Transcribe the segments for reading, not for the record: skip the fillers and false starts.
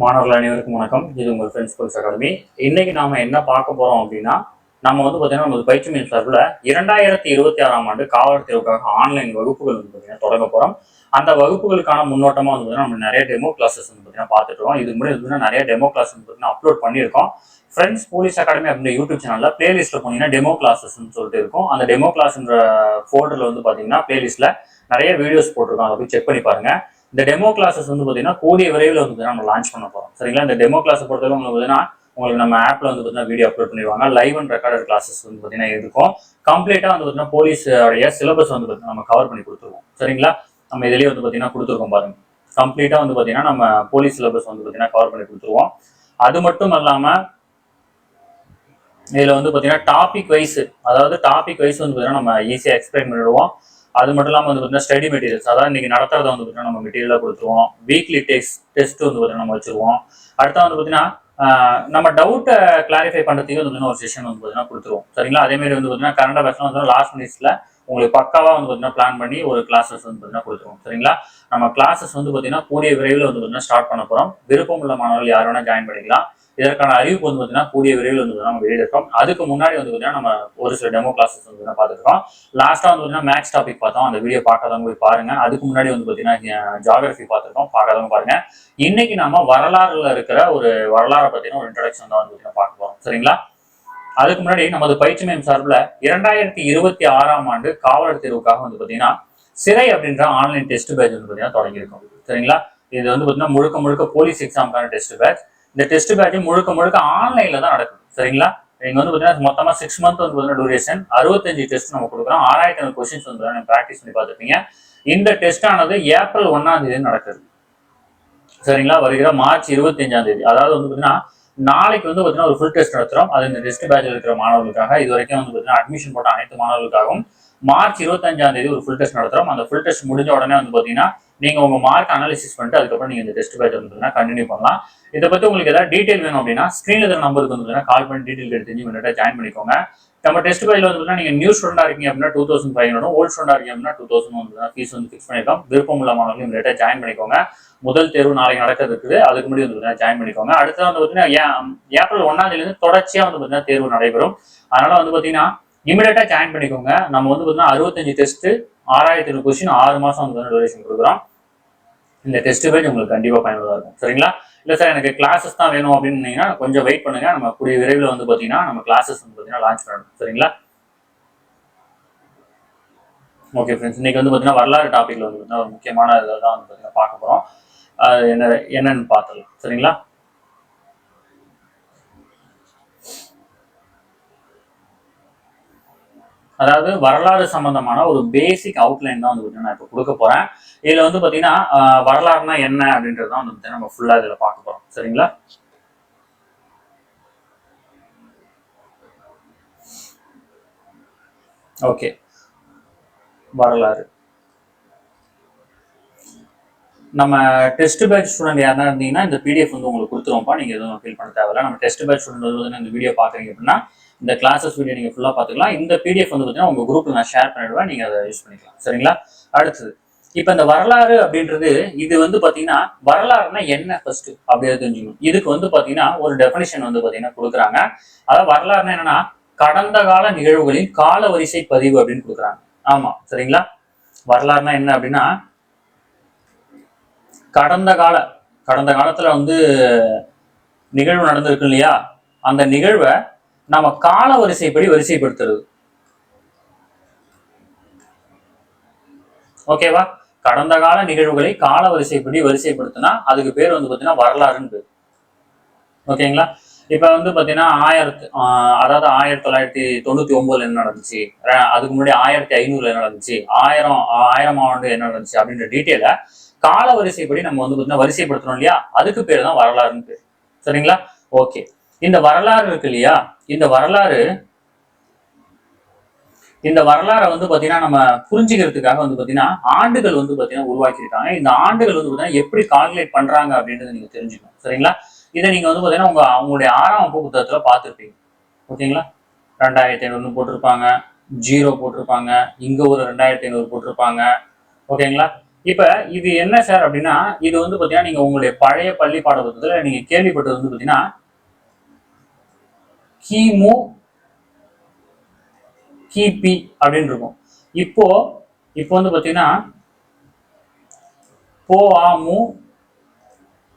மாணவர்கள் அனைவருக்கும் வணக்கம். இது உங்கள் ஃப்ரெண்ட்ஸ் போலீஸ் அகாடமி. இன்னைக்கு நாம என்ன பார்க்க போறோம் அப்படின்னா, நம்ம பார்த்தீங்கன்னா நமது பயிற்சி மையம் சார்பில் 2026ஆம் ஆண்டு காவலர் தேர்வுக்காக ஆன்லைன் வகுப்புகள் பார்த்தீங்கன்னா தொடங்க போறோம். அந்த வகுப்புகளுக்கான முன்னோட்டமா பார்த்தீங்கன்னா நம்ம நிறைய டெமோ கிளாஸஸ் பார்த்தீங்கன்னா பார்த்துட்டு இருக்கோம். இதுக்கு முன்னாடி பார்த்தீங்கன்னா நிறைய டெமோ கிளாஸ் பார்த்தீங்கன்னா அப்லோட் பண்ணியிருக்கோம். ஃப்ரெண்ட்ஸ் போலீஸ் அகாடமி அப்படின்ற யூடியூப் சேனல்ல பிளேலிஸ்ட்ல போனீங்கன்னா டெமோ கிளாஸஸ்ன்னு சொல்லிட்டு இருக்கும். அந்த டெமோ கிளாஸ்ன்ற ஃபோல்டர்ல பார்த்தீங்கன்னா பிளேலிஸ்ட்ல நிறைய வீடியோஸ் போட்டிருக்கோம். அதை போய் செக் பண்ணி பாருங்க. இந்த டெமோ கிளாஸஸ் பார்த்தீங்கன்னா கூடிய விரைவில் நம்ம லான்ச் பண்ண போறோம். சரிங்களா? இந்த டெமோ கிளாஸ் பொறுத்தவரை உங்களுக்கு நம்ம ஆப்ல பார்த்தீங்கன்னா வீடியோ அப்லோட் பண்ணிடுவாங்க. லைவ் அண்ட் ரெக்கார்டட் கிளாஸஸ் பார்த்தீங்கன்னா இருக்கும். கம்ப்ளீட்டா பார்த்தீங்கன்னா போலீஸ் உடைய சிலபஸ் பார்த்தீங்கன்னா நம்ம கவர் பண்ணி கொடுத்துருவோம். சரிங்களா? நம்ம இதுலயே பார்த்தீங்கன்னா கொடுத்துருக்கோம் பாருங்க. கம்ப்ளீட்டா பார்த்தீங்கன்னா நம்ம போலீஸ் சிலபஸ் பார்த்தீங்கன்னா கவர் பண்ணி கொடுத்துருவோம். அது மட்டும் இல்லாம இதுல பார்த்தீங்கன்னா டாபிக் வைஸ், அதாவது டாபிக் வைஸ் பார்த்தீங்கன்னா நம்ம ஈஸியா எக்ஸ்பிளைன் பண்ணிடுவோம். அது மட்டும் இல்லாமல் பார்த்தீங்கன்னா ஸ்டடி மெட்டீரியல்ஸ், அதாவது இன்னைக்கு நடத்துறத பார்த்தீங்கன்னா நம்ம மெட்டீரியலாக கொடுத்துருவோம். வீக்லி டெஸ்ட் பார்த்தீங்கன்னா நம்ம வச்சிருவோம். அடுத்த பார்த்தீங்கன்னா நம்ம டவுட்டை கிளாரிஃபை பண்ணுறதுக்கு பார்த்தீங்கன்னா ஒரு செஷன் பார்த்தீங்கன்னா கொடுத்துருவோம். சரிங்களா? அதே மாதிரி பார்த்தீங்கன்னா கரண்ட் அஃபேர்ஸ்லாம் வந்து லாஸ்ட் மினிட்ஸ்ல உங்களுக்கு பக்காவா பார்த்தீங்கன்னா பிளான் பண்ணி ஒரு கிளாஸஸ் பார்த்தீங்கன்னா கொடுத்துருவோம். சரிங்களா? நம்ம கிளாஸஸ் பார்த்தீங்கன்னா கூடிய விரைவில் பார்த்தீங்கன்னா ஸ்டார்ட் பண்ண போறோம். விருப்பம் உள்ள மாணவர்கள் யார் வேணா ஜாயின் பண்ணிக்கலாம். இதற்கான அறிவிப்பு பார்த்தீங்கன்னா கூடிய விரைவில் நம்ம வெளியிட்டிருக்கோம். அதுக்கு முன்னாடி பார்த்தீங்கன்னா நம்ம ஒரு சில டெமோ கிளாஸஸ் பார்த்துருக்கோம். லாஸ்டா பார்த்தீங்கன்னா மேக்ஸ் டாபிக் பார்த்தோம். அந்த வீடியோ பார்க்காதவங்க போய் பாருங்க. அதுக்கு முன்னாடி பார்த்தீங்கன்னா ஜியோகிராஃபி பார்த்துருக்கோம். பார்க்காதவங்க பாருங்க. இன்னைக்கு நாம வரலாறுல இருக்கிற ஒரு வரலாறை பத்தின ஒரு இன்ட்ரோடக்ஷன் தான் பார்த்தீங்கன்னா பார்க்க போறோம். சரிங்களா? அதுக்கு முன்னாடி நமது பயிற்சி மையம் சார்பில் 2026ஆம் ஆண்டு காவலர் தேர்வுக்காக பார்த்தீங்கன்னா சிறை அப்படின்ற ஆன்லைன் டெஸ்ட் பேட்ச் பார்த்தீங்கன்னா தொடங்கியிருக்கோம். சரிங்களா? இது பார்த்தீங்கன்னா முழுக்க போலீஸ் எக்ஸாமுக்கான டெஸ்ட் பேட்ச். இந்த டெஸ்ட் பேட்ச் முழுக்க ஆன்லைன்ல தான் நடக்குது. சரிங்களா? நீங்க பார்த்தீங்கன்னா மொத்தமா 6 மந்த் பார்த்தீங்கன்னா டூரேஷன், 65 டெஸ்ட் நம்ம கொடுக்குறோம். 6500 கொஸ்டின்ஸ் ப்ராக்டிஸ் பண்ணி பார்த்துருப்பீங்க. இந்த டெஸ்ட் ஆனது ஏப்ரல் 1ஆம் தேதி நடக்குது. சரிங்களா? வருகிற மார்ச் 25ஆம் தேதி, அதாவது பார்த்தீங்கன்னா நாளைக்கு பார்த்தீங்கன்னா ஒரு ஃபுல் டெஸ்ட் நடத்துறோம். அது இந்த டெஸ்ட் பேட்ச் இருக்கிற மாணவர்களுக்காக. இது வரைக்கும் பார்த்தீங்கன்னா அட்மிஷன் போட்ட அனைத்து மாணவர்களுக்காகவும் மார்ச் 25ஆம் தேதி ஒரு ஃபுல் டெஸ்ட் நடத்துறோம். அந்த ஃபுல் டெஸ்ட் முடிஞ்ச உடனே பார்த்தீங்கன்னா நீங்க உங்க மார்க் அனாலிசிஸ் பண்ணிட்டு அதுக்கப்புறம் நீங்க இந்த டெஸ்ட் பேட்ச் கண்டினியூ பண்ணலாம். இதை பத்தி உங்களுக்கு ஏதாவது டீடைல் வேணும் அப்படின்னா ஸ்கிரீன்ல இருக்கிற நம்பருக்கு கால் பண்ணி டீடைல் எடுத்து ஜாயின் பண்ணிக்கோங்க. நம்ம டெஸ்ட் பேட்ச்ல நீங்க நியூ ஸ்டூடெண்டா இருக்கீங்க அப்படின்னா 2500, ஓல்ட் ஸ்டூடெண்டா இருக்கீங்க அப்படின்னா 2000 ஃபீஸ் ஃபிக்ஸ் பண்ணிருக்கோம். விருப்பம் உள்ள மாணவர்கள் ஜாயின் பண்ணிக்கோங்க. முதல் தேர்வு நாளைக்கு நடக்கிறது இருக்குது. அதுக்கு முன்னாடி ஜாயின் பண்ணிக்கோங்க. அடுத்து பார்த்தீங்கன்னா ஏப்ரல் 1ஆம் தேதியிலிருந்து தொடர்ச்சியா பார்த்தீங்கன்னா தேர்வு நடைபெறும். அதனால பார்த்தீங்கன்னா இமிடியேட்டா ஜாயின் பண்ணிக்கோங்க. நம்ம பார்த்தீங்கன்னா 65 டெஸ்ட், 6000 கொஸ்டின், 6 மாசம் டூரேஷன் கொடுக்குறோம். இந்த டெஸ்ட் பேட்ச் உங்களுக்கு கண்டிப்பா பயனுள்ளதா இருக்கும். சரிங்களா? இல்ல சார் எனக்கு கிளாஸஸ் தான் வேணும் அப்படின்னு கொஞ்சம் வெயிட் பண்ணுங்க. நம்ம கூடிய விரைவில் பார்த்தீங்கன்னா நம்ம கிளாஸஸ் பார்த்தீங்கன்னா லான்ச் பண்ணணும். சரிங்களா? ஓகே ஃப்ரெண்ட்ஸ், இன்னைக்கு பார்த்தீங்கன்னா வரலாறு டாபிக்ல ஒரு முக்கியமான இதை தான் பார்த்தீங்கன்னா பார்க்க போறோம். என்னன்னு பார்த்துக்கலாம். சரிங்களா? அதாவது வரலாறு சம்பந்தமான ஒரு பேசிக் அவுட்லைன் தான் நான் இப்போ கொடுக்க போறேன். இதுல பாத்தீங்கன்னா வரலாறுனா என்ன அப்படின்றது தான் நம்ம ஃபுல்லா இதுல பார்க்க போறோம். சரிங்களா? ஓகே, வரலாறு நம்ம டெஸ்ட் பேட்ச் ஸ்டூடெண்ட் யாரா இருந்தீங்கன்னா இந்த பிடிஎஃப் உங்களுக்கு கொடுத்துருவோம்ப்பா. நீங்க எதுவும் ஃபீல் பண்ண தேவையில்ல. நம்ம டெஸ்ட் பேட்ச் ஸ்டூடெண்ட் இந்த வீடியோ பாக்குறீங்க அப்படின்னா இந்த கிளாஸஸ் வீடியோ நீங்க ஃபுல்லா பாத்துக்கலாம். இந்த பிடிஎஃப் பார்த்தீங்கன்னா உங்க குரூப்ல நான் ஷேர் பண்ணிடுவேன். நீங்க அதை யூஸ் பண்ணிக்கலாம். சரிங்களா? அடுத்தது இப்ப இந்த வரலாறு அப்படின்றது இது பாத்தீங்கன்னா வரலாறுனா என்ன ஃபர்ஸ்ட் அப்படியே தெரிஞ்சுக்கணும். இதுக்கு பாத்தீங்கன்னா ஒரு டெஃபினிஷன் பாத்தீங்கன்னா கொடுக்குறாங்க. அதாவது வரலாறுனா என்னன்னா கடந்த கால நிகழ்வுகளின் கால வரிசை பதிவு அப்படின்னு கொடுக்குறாங்க. ஆமா, சரிங்களா? வரலாறுனா என்ன அப்படின்னா கடந்த காலத்துல நிகழ்வு நடந்திருக்கு இல்லையா, அந்த நிகழ்வை நம்ம கால வரிசைப்படி வரிசைப்படுத்துறது. ஓகேவா? கடந்த கால நிகழ்வுகளை கால வரிசைப்படி வரிசைப்படுத்தினா அதுக்கு பேர் பாத்தீங்கன்னா வரலாறுன்னு பேர். ஓகேங்களா? இப்ப பாத்தீங்கன்னா அதாவது 1999 என்ன நடந்துச்சு, அதுக்கு முன்னாடி 1500 என்ன நடந்துச்சு, ஆயிரம் ஆண்டு என்ன நடந்துச்சு அப்படின்ற டீட்டெயில கால வரிசைப்படி நம்ம பாத்தீங்கன்னா வரிசைப்படுத்தணும் இல்லையா, அதுக்கு பேர் தான் வரலாறுன்னு பேர். சரிங்களா? ஓகே, இந்த வரலாறு இருக்கு இல்லையா, இந்த வரலாறை பாத்தீங்கன்னா நம்ம புரிஞ்சுக்கிறதுக்காக பாத்தீங்கன்னா ஆண்டுகள் பாத்தீங்கன்னா உருவாக்கியிருக்காங்க. இந்த ஆண்டுகள் பாத்தீங்கன்னா எப்படி கால்குலேட் பண்றாங்க அப்படின்றது நீங்க தெரிஞ்சுக்கணும். சரிங்களா? இதை நீங்க பாத்தீங்கன்னா அவங்களுடைய 6ஆம் வகுப்பு புத்தகத்துல பார்த்துருப்பீங்க. ஓகேங்களா? 2500 போட்டிருப்பாங்க, 0 போட்டிருப்பாங்க, இங்க ஒரு 2500 போட்டிருப்பாங்க. ஓகேங்களா? இப்ப இது என்ன சார் அப்படின்னா, இது வந்து பாத்தீங்கன்னா நீங்க உங்களுடைய பழைய பள்ளி பாடப்புத்தகத்துல நீங்க கேள்விப்பட்டது வந்து பாத்தீங்கன்னா கிமு கிபி அப்படின்னு இருக்கும். இப்போ இப்போ வந்து பாத்தீங்கன்னா போ ஆ மு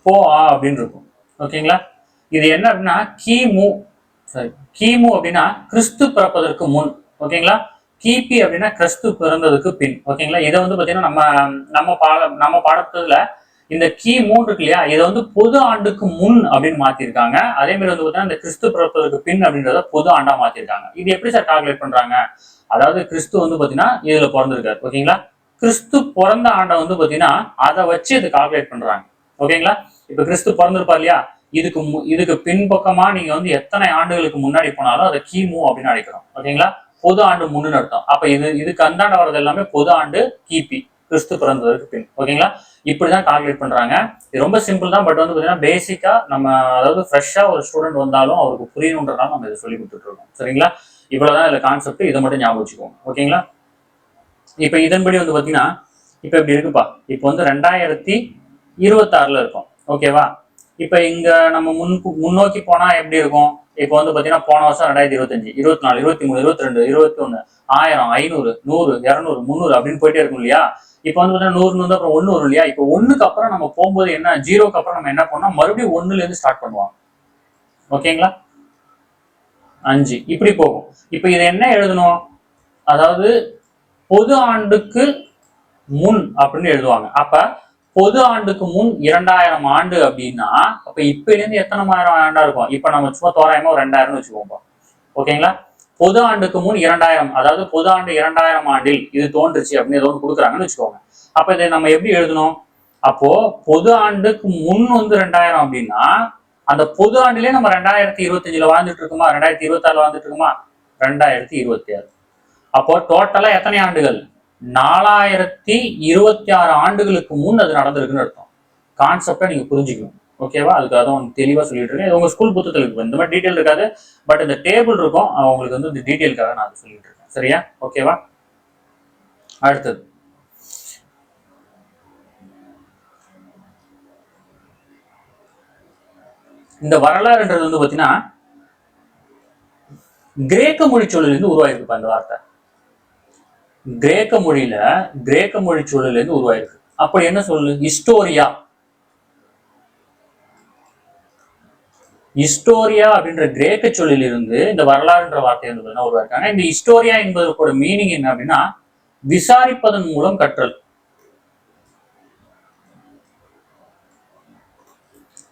போ ஆ அப்படின்னு இருக்கும். ஓகேங்களா? இது என்ன அப்படின்னா கிமு கிமு அப்படின்னா கிறிஸ்து பிறப்பதற்கு முன். ஓகேங்களா? கிபி அப்படின்னா கிறிஸ்து பிறந்ததுக்கு பின். ஓகேங்களா? இதை வந்து பாத்தீங்கன்னா நம்ம பாடத்துல இந்த கிமு இருக்கு இல்லையா, இதை வந்து பொது ஆண்டுக்கு முன் அப்படின்னு மாத்திருக்காங்க. அதே மாதிரி வந்து பாத்தீங்கன்னா இந்த கிறிஸ்து பிறப்பதற்கு பின் அப்படின்றத பொது ஆண்டா மாத்திருக்காங்க. இது எப்படி சார் கால்குலேட் பண்றாங்க? அதாவது கிறிஸ்து வந்து பாத்தீங்கன்னா இதுல பிறந்திருக்காரு. ஓகேங்களா? கிறிஸ்து பிறந்த ஆண்டை வந்து பாத்தீங்கன்னா அதை வச்சு இது கால்குலேட் பண்றாங்க. ஓகேங்களா? இப்ப கிறிஸ்து பிறந்திருப்பா இல்லையா, இதுக்கு பின்பக்கமா நீங்க வந்து எத்தனை ஆண்டுகளுக்கு முன்னாடி போனாலும் அதை கிமு அப்படின்னு அழைக்கிறோம். ஓகேங்களா? பொது ஆண்டு முன்னு அர்த்தம். அப்ப இதுக்கு அந்தாண்ட வர்றது எல்லாமே பொது ஆண்டு கிபி, கிறிஸ்து பிறந்ததற்கு பின். ஓகேங்களா? இப்படிதான் கால்குலேட் பண்றாங்க. இது ரொம்ப சிம்பிள் தான். பட் வந்து பாத்தீங்கன்னா பேசிக்கா நம்ம, அதாவது ஃப்ரெஷ்ஷா ஒரு ஸ்டூடெண்ட் வந்தாலும் அவருக்கு புரியணுன்றதால நம்ம இதை சொல்லி கொடுத்துட்டு இருக்கோம். சரிங்களா? இவ்வளவுதான் இதுல கான்செப்ட். இதை மட்டும் ஞாபகம் வச்சுக்கோங்க. ஓகேங்களா? இப்ப இதன்படி வந்து பாத்தீங்கன்னா இப்ப இப்படி இருக்குப்பா. இப்ப வந்து 2026 இருக்கும். ஓகேவா? இப்ப இங்க நம்ம முன்னோக்கி போனா எப்படி இருக்கும்? இப்ப வந்து பாத்தீங்கன்னா போன வருஷம் 2025, 24, 23, 22, 21, 1000, 500, 100, 200, 300 அப்படின்னு போயிட்டே இருக்கும் இல்லையா? இப்ப வந்து பாத்தீங்கன்னா 100 வந்து அப்புறம் 1 வரும் இல்லையா? இப்ப 1க்கு அப்புறம் நம்ம போகும்போது என்ன, 0க்கு அப்புறம் நம்ம என்ன பண்ணோம், மறுபடியும் 1ல இருந்து ஸ்டார்ட் பண்ணுவோம். ஓகேங்களா? 5 இப்படி போகும். இப்ப இதை என்ன எழுதணும்? அதாவது பொது ஆண்டுக்கு முன் அப்படின்னு எழுதுவாங்க. அப்ப பொது ஆண்டுக்கு முன் 2000 ஆண்டு அப்படின்னா அப்ப இப்ப இருந்து எத்தனை ஆயிரம் ஆண்டா இருக்கும்? இப்ப நம்ம சும்மா தோராயமா ஒரு 2000 வச்சுக்கோங்க. ஓகேங்களா? பொது ஆண்டுக்கு முன் 2000, அதாவது பொது ஆண்டு 2000 ஆண்டில் இது தோன்றுச்சு அப்படின்னு ஏதோ ஒன்று கொடுக்குறாங்கன்னு வச்சுக்கோங்க. அப்ப இதை நம்ம எப்படி எழுதணும்? அப்போ பொது ஆண்டுக்கு முன் வந்து 2000 அப்படின்னா அந்த பொது ஆண்டிலே நம்ம 2025 வாழ்ந்துட்டு இருக்குமா, 2026 வாழ்ந்துட்டு இருக்குமா, 2026. அப்போ டோட்டலா எத்தனை ஆண்டுகள்? 4026 ஆண்டுகளுக்கு முன் அது நடந்திருக்குன்னு அர்த்தம். கான்செப்டை நீங்க புரிஞ்சுக்கணும். ஓகேவா? அதுக்காக தான் தெளிவா சொல்லிட்டு இருக்கேன். உங்க ஸ்கூல் புத்தகத்தில் இருக்கு, இந்த மாதிரி டீட்டெயில் இருக்காது. பட் இந்த டேபிள் இருக்கும், உங்களுக்கு வந்து இந்த டீட்டெயிலுக்காக நான் சொல்லிட்டு இருக்கேன். சரியா? ஓகேவா? அடுத்தது இந்த வரலாறுன்றது வந்து பாத்தீங்கன்னா கிரேக்க மொழி சூழலிருந்து உருவாயிருக்கு. இந்த வார்த்தை கிரேக்க மொழி சூழலிருந்து உருவாயிருக்கு. அப்படி என்ன சொல்லு? ஹிஸ்டோரியா அப்படின்ற கிரேக்க சொல்லில் இருந்து இந்த வரலாறுன்ற வார்த்தை வந்து உருவாக்காங்க. இந்த ஹிஸ்டோரியா என்பதற்கோட மீனிங் என்ன அப்படின்னா விசாரிப்பதன் மூலம் கற்றல்.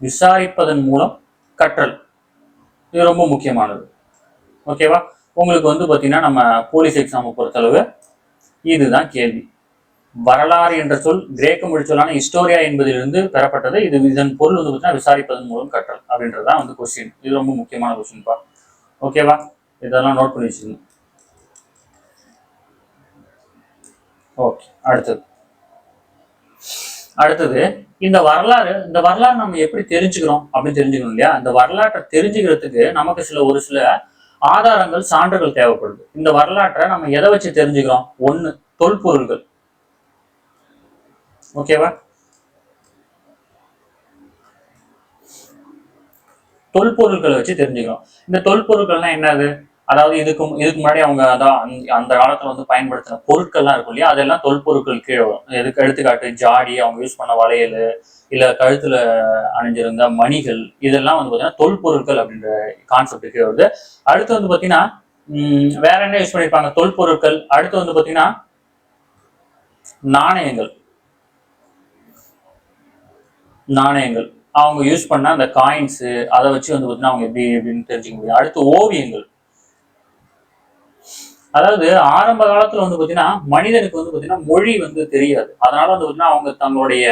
விசாரிப்பதன் மூலம் கற்றல் இது ரொம்ப முக்கியமானது. ஓகேவா? உங்களுக்கு வந்து பாத்தீங்கன்னா நம்ம போலீஸ் எக்ஸாம் பொறுத்தளவு இதுதான் கேள்வி. வரலாறு என்ற சொல் கிரேக்க மொழி சொல்லான ஹிஸ்டோரியா என்பதிலிருந்து பெறப்பட்டது. இதன் பொருள் வந்து பாத்தீங்கன்னா விசாரிப்பதன் மூலம் கற்றல் அப்படின்றதான் வந்து கொஸ்டின். இது ரொம்ப முக்கியமான கொஸ்டின்பா. ஓகேவா? இதெல்லாம் நோட் பண்ணி வச்சுக்கணும். ஓகே, அடுத்தது இந்த வரலாறு நம்ம எப்படி தெரிஞ்சுக்கிறோம் அப்படின்னு தெரிஞ்சுக்கணும் இல்லையா? இந்த வரலாற்றை தெரிஞ்சுக்கிறதுக்கு நமக்கு ஒரு சில ஆதாரங்கள், சான்றுகள் தேவைப்படுது. இந்த வரலாற்றை நம்ம எதை வச்சு தெரிஞ்சுக்கிறோம்? ஒண்ணு, தொல்பொருள்கள். ஓகேவா? தொல்பொருட்களை வச்சு தெரிஞ்சுக்கிறோம். இந்த தொல்பொருட்கள்லாம் என்னது? அதாவது இதுக்கு முன்னாடி அவங்க அதான் அந்த காலத்துல வந்து பயன்படுத்தின பொருட்கள்லாம் இருக்கும் இல்லையா, அதெல்லாம் தொல்பொருட்கள் கீழே வரும். எதுக்கு எடுத்துக்காட்டு ஜாடி, அவங்க யூஸ் பண்ண வளையல், இல்ல கழுத்துல அணிஞ்சிருந்த மணிகள், இதெல்லாம் வந்து பாத்தீங்கன்னா தொல்பொருட்கள் அப்படின்ற கான்செப்ட் கீழே வருது. அடுத்து வந்து பாத்தீங்கன்னா வேற என்ன யூஸ் பண்ணிருப்பாங்க தொல்பொருட்கள்? அடுத்து வந்து பாத்தீங்கன்னா நாணயங்கள் அவங்க யூஸ் பண்ண அந்த காயின்ஸ், அதை வச்சு வந்து பாத்தீங்கன்னா அவங்க எப்படின்னு தெரிஞ்சுக்க முடியும். அடுத்து ஓவியங்கள். அதாவது ஆரம்ப காலத்துல வந்து பாத்தீங்கன்னா மனிதனுக்கு வந்து பாத்தீங்கன்னா மொழி வந்து தெரியாது. அதனால வந்து பாத்தீங்கன்னா அவங்க தங்களுடைய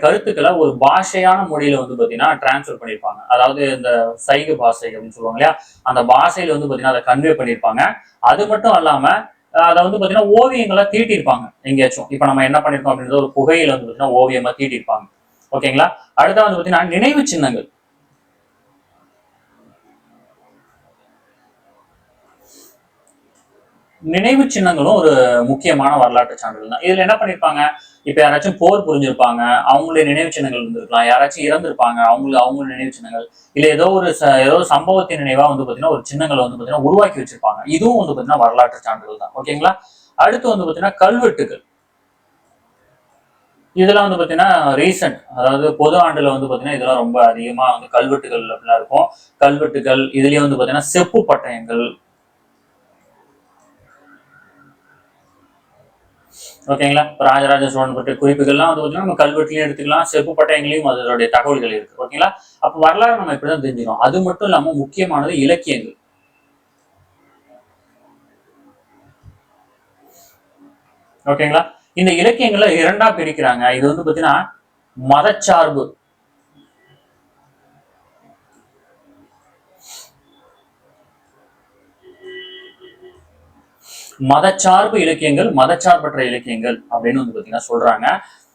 கருத்துக்களை ஒரு பாஷையான மொழியில வந்து பாத்தீங்கன்னா டிரான்ஸ்ஃபர் பண்ணிருப்பாங்க. அதாவது இந்த சைகை பாஷை அப்படின்னு சொல்லுவாங்க இல்லையா, அந்த பாஷையில வந்து பாத்தீங்கன்னா அதை கன்வே பண்ணிருப்பாங்க. அது மட்டும் இல்லாம அதை வந்து பாத்தீங்கன்னா ஓவியங்களா தீட்டிருப்பாங்க எங்கேயாச்சும். இப்ப நம்ம என்ன பண்ணிருக்கோம் அப்படின்றது ஒரு புகையில வந்து பாத்தீங்கன்னா ஓவியமா தீட்டிருப்பாங்க. ஓகேங்களா? அடுத்த வந்து பாத்தீங்கன்னா நினைவு சின்னங்கள். நினைவு சின்னங்களும் ஒரு முக்கியமான வரலாற்று சான்றுகள் தான். இதுல என்ன பண்ணிருப்பாங்க, இப்ப யாராச்சும் போர் புரிஞ்சிருப்பாங்க, அவங்களுடைய நினைவு சின்னங்கள் இருந்திருக்கலாம். யாராச்சும் இறந்திருப்பாங்க, அவங்க நினைவு சின்னங்கள், இல்ல ஏதோ ஒரு சம்பவத்தின் நினைவா வந்து பாத்தீங்கன்னா ஒரு சின்னங்களை வந்து பாத்தீங்கன்னா உருவாக்கி வச்சிருப்பாங்க. இதுவும் வந்து பாத்தீங்கன்னா வரலாற்று சான்றுகள் தான். ஓகேங்களா. அடுத்து வந்து பாத்தீங்கன்னா கல்வெட்டுகள். இதெல்லாம் வந்து பாத்தீங்கன்னா ரீசன்ட், அதாவது பொது ஆண்டுல வந்து பாத்தீங்கன்னா இதெல்லாம் ரொம்ப அதிகமா வந்து கல்வெட்டுகள் அப்படிலாம் இருக்கும். கல்வெட்டுகள் இதுலயே வந்து பாத்தீங்கன்னா செப்பு பட்டயங்கள். ஓகேங்களா. ராஜராஜ சோழன் பற்றிய குறிப்புகள்லாம் வந்து பாத்தீங்கன்னா நம்ம கல்வெட்டுலயும் எடுத்துக்கலாம், செப்பு பட்டயங்களையும் அதனுடைய தகவல்கள் இருக்கு. ஓகேங்களா. அப்ப வரலாறு நம்ம இப்படிதான் தெரிஞ்சுக்கணும். அது மட்டும் இல்லாம முக்கியமானது இலக்கியங்கள். ஓகேங்களா. இந்த இலக்கியங்களை இரண்டா பிரிக்கிறாங்க. இது வந்து பாத்தீங்கன்னா மதச்சார்பு, மதச்சார்பு இலக்கியங்கள், மதச்சார்பற்ற இலக்கியங்கள் அப்படின்னு வந்து பாத்தீங்கன்னா சொல்றாங்க.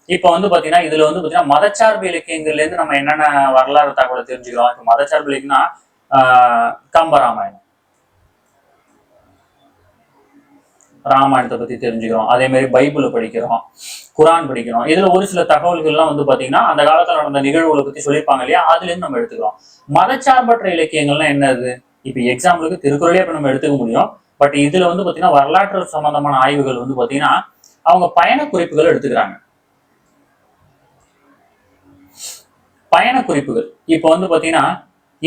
இப்ப வந்து பாத்தீங்கன்னா இதுல வந்து பாத்தீங்கன்னா மதச்சார்பு இலக்கியங்கள்ல இருந்து நம்ம என்னென்ன வரலாறு தகவலை தெரிஞ்சுக்கிறோம். இப்ப மதச்சார்பு இலக்கியம்னா கம்பராமாயணம், ராமாயணத்தை பத்தி தெரிஞ்சுக்கிறோம். அதே மாதிரி பைபிளை படிக்கிறோம், குரான் படிக்கிறோம். இதுல ஒரு சில தகவல்கள்லாம் வந்து பாத்தீங்கன்னா அந்த காலத்துல நடந்த நிகழ்வுகளை பத்தி சொல்லியிருப்பாங்க இல்லையா, அதுல இருந்து நம்ம எடுத்துக்கிறோம். மதச்சார்பற்ற இலக்கியங்கள்லாம் என்னது? இப்ப எக்ஸாம்பிளுக்கு திருக்குறளே இப்ப நம்ம எடுத்துக்க முடியும். பட் இதுல வந்து பாத்தீங்கன்னா வரலாற்று சம்பந்தமான ஆய்வுகள் வந்து பாத்தீங்கன்னா அவங்க பயண குறிப்புகள் எடுத்துக்கிறாங்க. பயண குறிப்புகள் இப்ப வந்து பாத்தீங்கன்னா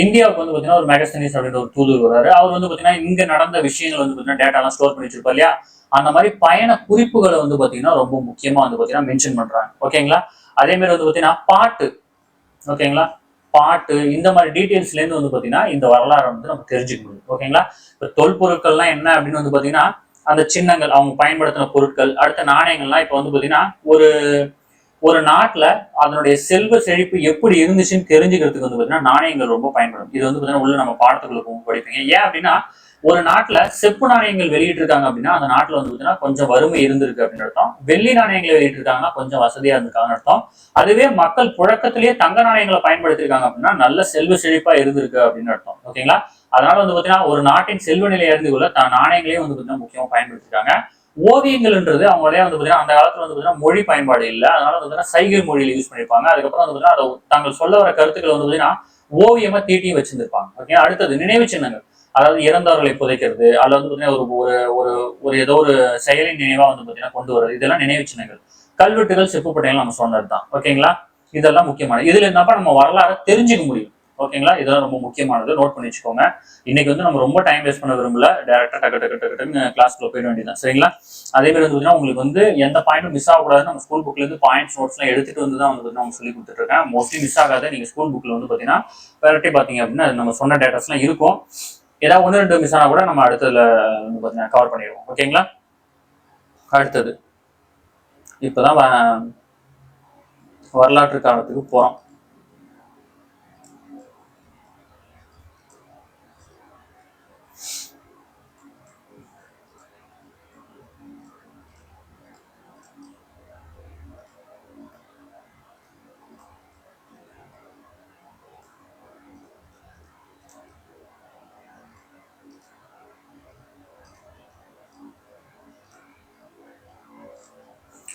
இந்தியாவுக்கு வந்து பாத்தீங்கன்னா ஒரு மெகஸ்தனிஸ் அப்படின்ற ஒரு தூதர் வர்றாரு. அவர் வந்து பாத்தீங்கன்னா இங்க நடந்த விஷயங்கள் வந்து பாத்தீங்கன்னா டேட்டா எல்லாம் ஸ்டோர் பண்ணி வச்சிருப்பா இல்லையா, அந்த மாதிரி பயண குறிப்புகளை வந்து பாத்தீங்கன்னா ரொம்ப முக்கியமா வந்து பாத்தீங்கன்னா மென்ஷன் பண்றாங்க. ஓகேங்களா. அதே மாதிரி வந்து பாத்தீங்கன்னா பாட்டு. ஓகேங்களா. பாட்டு இந்த மாதிரி டீடைல்ஸ்ல இருந்து வந்து பாத்தீங்கன்னா இந்த வரலாறு வந்து நம்ம தெரிஞ்சுக்க முடியும். ஓகேங்களா. இப்ப தொல்பொருட்கள்லாம் என்ன அப்படின்னு வந்து பாத்தீங்கன்னா அந்த சின்னங்கள், அவங்க பயன்படுத்தின பொருட்கள். அடுத்த நாணயங்கள்லாம் இப்ப வந்து பாத்தீங்கன்னா ஒரு ஒரு நாட்டுல அதனுடைய செல்வ செழிப்பு எப்படி இருந்துச்சுன்னு தெரிஞ்சுக்கிறதுக்கு வந்து பாத்தீங்கன்னா நாணயங்கள் ரொம்ப பயன்படும். இது வந்து பாத்தீங்கன்னா உள்ள நம்ம பாடத்துக்குள்ள படிப்பீங்க. ஏன் அப்படின்னா ஒரு நாட்டுல செப்பு நாணயங்கள் வெளியிட்டு இருக்காங்க அப்படின்னா அந்த நாட்டுல வந்து பாத்தீங்கன்னா கொஞ்சம் வறுமை இருந்திருக்கு அப்படின்னு அர்த்தம். வெள்ளி நாணயங்களை வெளியிட்டு இருக்காங்கன்னா கொஞ்சம் வசதியா இருந்திருக்காங்கன்னு அர்த்தம். அதுவே மக்கள் புழக்கத்திலேயே தங்க நாணயங்களை பயன்படுத்திருக்காங்க அப்படின்னா நல்ல செல்வ செழிப்பா இருந்திருக்கு அப்படின்னு அர்த்தம். ஓகேங்களா. அதனால வந்து பாத்தீங்கன்னா ஒரு நாட்டின் செல்வ நிலை அறிந்து கொள்ள நாணயங்களையும் வந்து பாத்தீங்கன்னா முக்கியமா பயன்படுத்திருக்காங்க. ஓவியங்கள்ன்றது அவங்களே வந்து பாத்தீங்கன்னா அந்த காலத்துல வந்து பாத்தீங்கன்னா மொழி பயன்பாடு இல்லை, அதனால வந்து பாத்தீங்கன்னா சைகை மொழியில யூஸ் பண்ணிருப்பாங்க. அதுக்கப்புறம் வந்து பாத்தீங்கன்னா அதை தாங்கள் சொல்ல வர கருத்துக்களை வந்து பாத்தீங்கன்னா ஓவியமா தீட்டி வச்சிருந்திருப்பாங்க. ஓகே. அடுத்தது நினைவு சின்னங்கள், அதாவது இறந்தவர்களை புதைக்கிறது, அதுல வந்து பாத்தீங்கன்னா ஒரு ஒரு ஒரு ஒரு ஏதோ ஒரு செயலின் நினைவா வந்து பாத்தீங்கன்னா கொண்டு வருது. இதெல்லாம் நினைவு சின்னங்கள். கல்வெட்டுகள், செப்பு பட்டைகள் நம்ம சொன்னதுதான். ஓகேங்களா. இதெல்லாம் முக்கியமானது. இதுல இருந்தாப்ப நம்ம வரலாறு தெரிஞ்சுக்க முடியும். ஓகேங்களா. இதெல்லாம் ரொம்ப முக்கியமானது, நோட் பண்ணி வச்சுக்கோங்க. இன்னைக்கு வந்து நம்ம ரொம்ப டைம் வேஸ்ட் பண்ண விரும்பல, டேரக்டா டக்கு டக்கு டக்குன்னு கிளாஸ்க்குள்ள போயிட வேண்டியதான். சரிங்களா. அதே மாதிரி வந்து உங்களுக்கு வந்து எந்த பாயிண்ட்டும் மிஸ் ஆகக்கூடாதுன்னு நம்ம ஸ்கூல் புக்ல இருந்து பாயிண்ட்ஸ் நோட்ஸ் எல்லாம் எடுத்துட்டு வந்து தான் வந்து நம்ம சொல்லி கொடுத்துட்டு இருக்கேன். மோஸ்ட்லி மிஸ் ஆகாத. நீங்க ஸ்கூல் புக்ல வந்து பாத்தீங்கன்னா வெரைட்டி பாத்தீங்க அப்படின்னா நம்ம சொன்ன டேட்டாஸ் எல்லாம் இருக்கும். ஏதாவது ஒன்று ரெண்டு மிஸ் ஆனா கூட நம்ம அடுத்ததுல வந்து பாத்தீங்கன்னா கவர் பண்ணிடுவோம். ஓகேங்களா. அடுத்தது இப்பதான் வரலாற்று காலத்துக்கு போறோம்.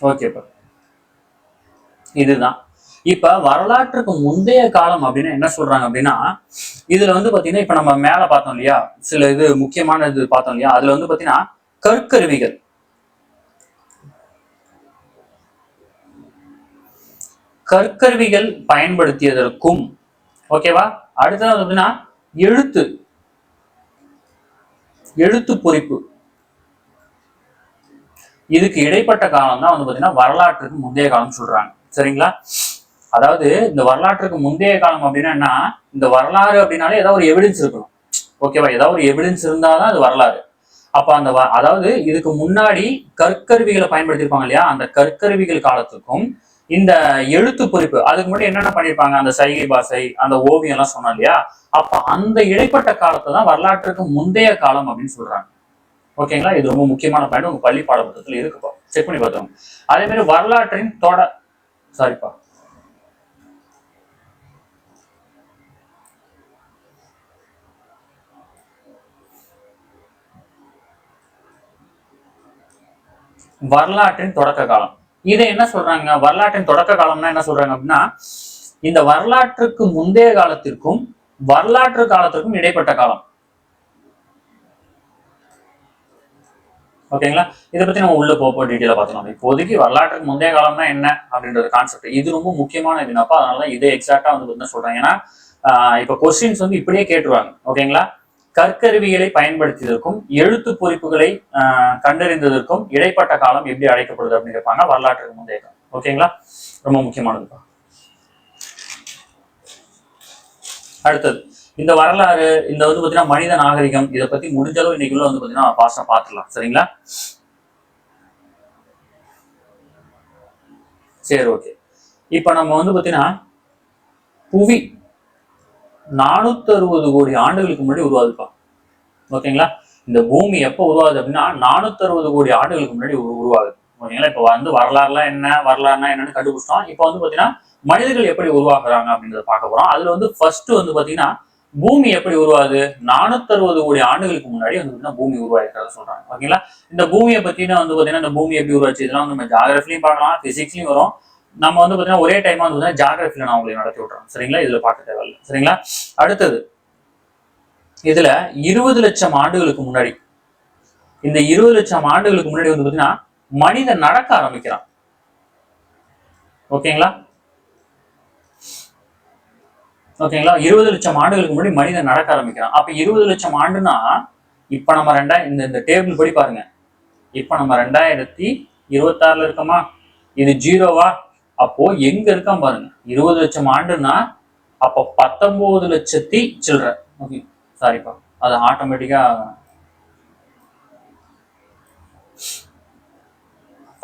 ஓகேப்பா. இதுதான் இப்ப வரலாற்றுக்கு முந்தைய காலம் அப்படின்னு என்ன சொல்றாங்க அப்படின்னா, இதுல வந்து பாத்தீங்கன்னா இப்ப நம்ம மேல பார்த்தோம் இல்லையா, சில இது முக்கியமான இது பார்த்தோம் இல்லையா, அதுல வந்து பாத்தீங்கன்னா கற்கருவிகள், கற்கருவிகள் பயன்படுத்தியதற்கும், ஓகேவா, அடுத்தது பாத்தீங்கன்னா எழுத்து, எழுத்து பொறிப்பு, இதுக்கு இடைப்பட்ட காலம் தான் வந்து பாத்தீங்கன்னா வரலாற்றுக்கு முந்தைய காலம் சொல்றாங்க. சரிங்களா. அதாவது இந்த வரலாற்றுக்கு முந்தைய காலம் அப்படின்னா என்ன, இந்த வரலாறு அப்படின்னாலே ஏதாவது ஒரு எவிடன்ஸ் இருக்கணும். ஓகேவா. ஏதாவது ஒரு எவிடன்ஸ் இருந்தாதான் அது வரலாறு. அப்ப அந்த அதாவது இதுக்கு முன்னாடி கற்கருவிகளை பயன்படுத்தியிருப்பாங்க இல்லையா, அந்த கற்கருவிகள் காலத்துக்கும் இந்த எழுத்து பொறிப்பு அதுக்கு முன்னாடி என்னென்ன பண்ணிருப்பாங்க, அந்த சைகை பாசை, அந்த ஓவியம் எல்லாம் சொன்னோம் இல்லையா, அப்ப அந்த இடைப்பட்ட காலத்தை தான் வரலாற்றுக்கு முந்தைய காலம் அப்படின்னு சொல்றாங்க. ஓகேங்களா. இது ரொம்ப முக்கியமான பாயிண்ட், உங்க பள்ளி பாடப்புத்தகத்துல இருக்குப்பா, செக் பண்ணி பார்த்தோம். அதே மாதிரி வரலாற்றின் சாரிப்பா, வரலாற்றின் தொடக்க காலம். இதை என்ன சொல்றாங்க, வரலாற்றின் தொடக்க காலம்னா என்ன சொல்றாங்க அப்படின்னா, இந்த வரலாற்றுக்கு முந்தைய காலத்திற்கும் வரலாற்று காலத்திற்கும் இடைப்பட்ட காலம். ஓகேங்களா, இதை பத்தி நம்ம உள்ள போக டீட்டெயிலா பார்த்துக்கலாம். இப்போதைக்கு வரலாற்றுக்கு முந்தைய காலம்னா என்ன அப்படின்றது கான்செப்ட், இது ரொம்ப முக்கியமான இதுனப்பா, அதனால இதை எக்ஸாக்டா வந்து சொல்றேன். ஏன்னா இப்ப கொஸ்டின்ஸ் வந்து இப்படியே கேட்டுருவாங்க. ஓகேங்களா, கற்கருவிகளை பயன்படுத்தியதற்கும் எழுத்து பொறிப்புகளை கண்டறிந்ததற்கும் இடைப்பட்ட காலம் எப்படி அழைக்கப்படுது அப்படின்னு கேட்பாங்க, வரலாற்றுக்கு முந்தைய காலம். ஓகேங்களா, ரொம்ப முக்கியமானதுப்பா. அடுத்தது இந்த வரலாறு, இந்த வந்து பாத்தீங்கன்னா மனித நாகரிகம், இதை பத்தி முடிஞ்சளவு இன்னைக்குள்ள வந்து பாத்தீங்கன்னா பாஸ்டா பாத்துக்கலாம். சரிங்களா, சரி ஓகே. இப்ப நம்ம வந்து பாத்தீங்கன்னா புவி 460 கோடி ஆண்டுகளுக்கு முன்னாடி உருவாதுப்பா. ஓகேங்களா, இந்த பூமி எப்ப உருவாகுது அப்படின்னா 460 கோடி ஆண்டுகளுக்கு முன்னாடி உருவாகுது. ஓகேங்களா, இப்ப வந்து வரலாறுலாம் என்ன, வரலாறுனா என்னன்னு கண்டுபிடிச்சோம். இப்ப வந்து பாத்தீங்கன்னா மனிதர்கள் எப்படி உருவாக்குறாங்க அப்படின்றத பார்க்க போறோம். அதுல வந்து ஃபர்ஸ்ட் வந்து பாத்தீங்கன்னா பூமி எப்படி உருவாகுது, 460 கோடி ஆண்டுகளுக்கு முன்னாடி வந்து பூமி உருவாயிருக்கிறத சொல்றாங்க. ஓகேங்களா, இந்த பூமியை பத்தினா வந்து பாத்தீங்கன்னா இந்த பூமி எப்படி உருவாச்சு இதெல்லாம் நம்ம ஜாகிரபிலையும் பார்க்கலாம், பிசிக்ஸ்லயும் வரும். நம்ம வந்து பாத்தீங்கன்னா ஒரே டைமா வந்து ஜாகிரபில நான் உங்களுக்கு நடத்தி விட்டுறேன். சரிங்களா, இதுல பார்க்க தேவையில்லை. சரிங்களா, அடுத்தது இதுல 20 லட்சம் ஆண்டுகளுக்கு முன்னாடி, இந்த 20 லட்சம் ஆண்டுகளுக்கு முன்னாடி வந்து பாத்தீங்கன்னா மனிதன் நடக்க ஆரம்பிக்கிறான். ஓகேங்களா, ஓகேங்களா, 20 லட்சம் ஆண்டுகளுக்கு முன்னாடி மனிதன் நடக்க ஆரம்பிக்கிறான். அப்ப 20 லட்சம் ஆண்டுனா இப்ப நம்ம இந்த டேபிள் படி பாருங்க, இப்ப நம்ம 2026 இருக்கோமா, இது ஜீரோவா, அப்போ எங்க இருக்கான் பாருங்க, 20 லட்சம் ஆண்டுனா அப்போ 19 லட்சத்தி சில்ற. ஓகே சாரிப்பா, அது ஆட்டோமேட்டிக்கா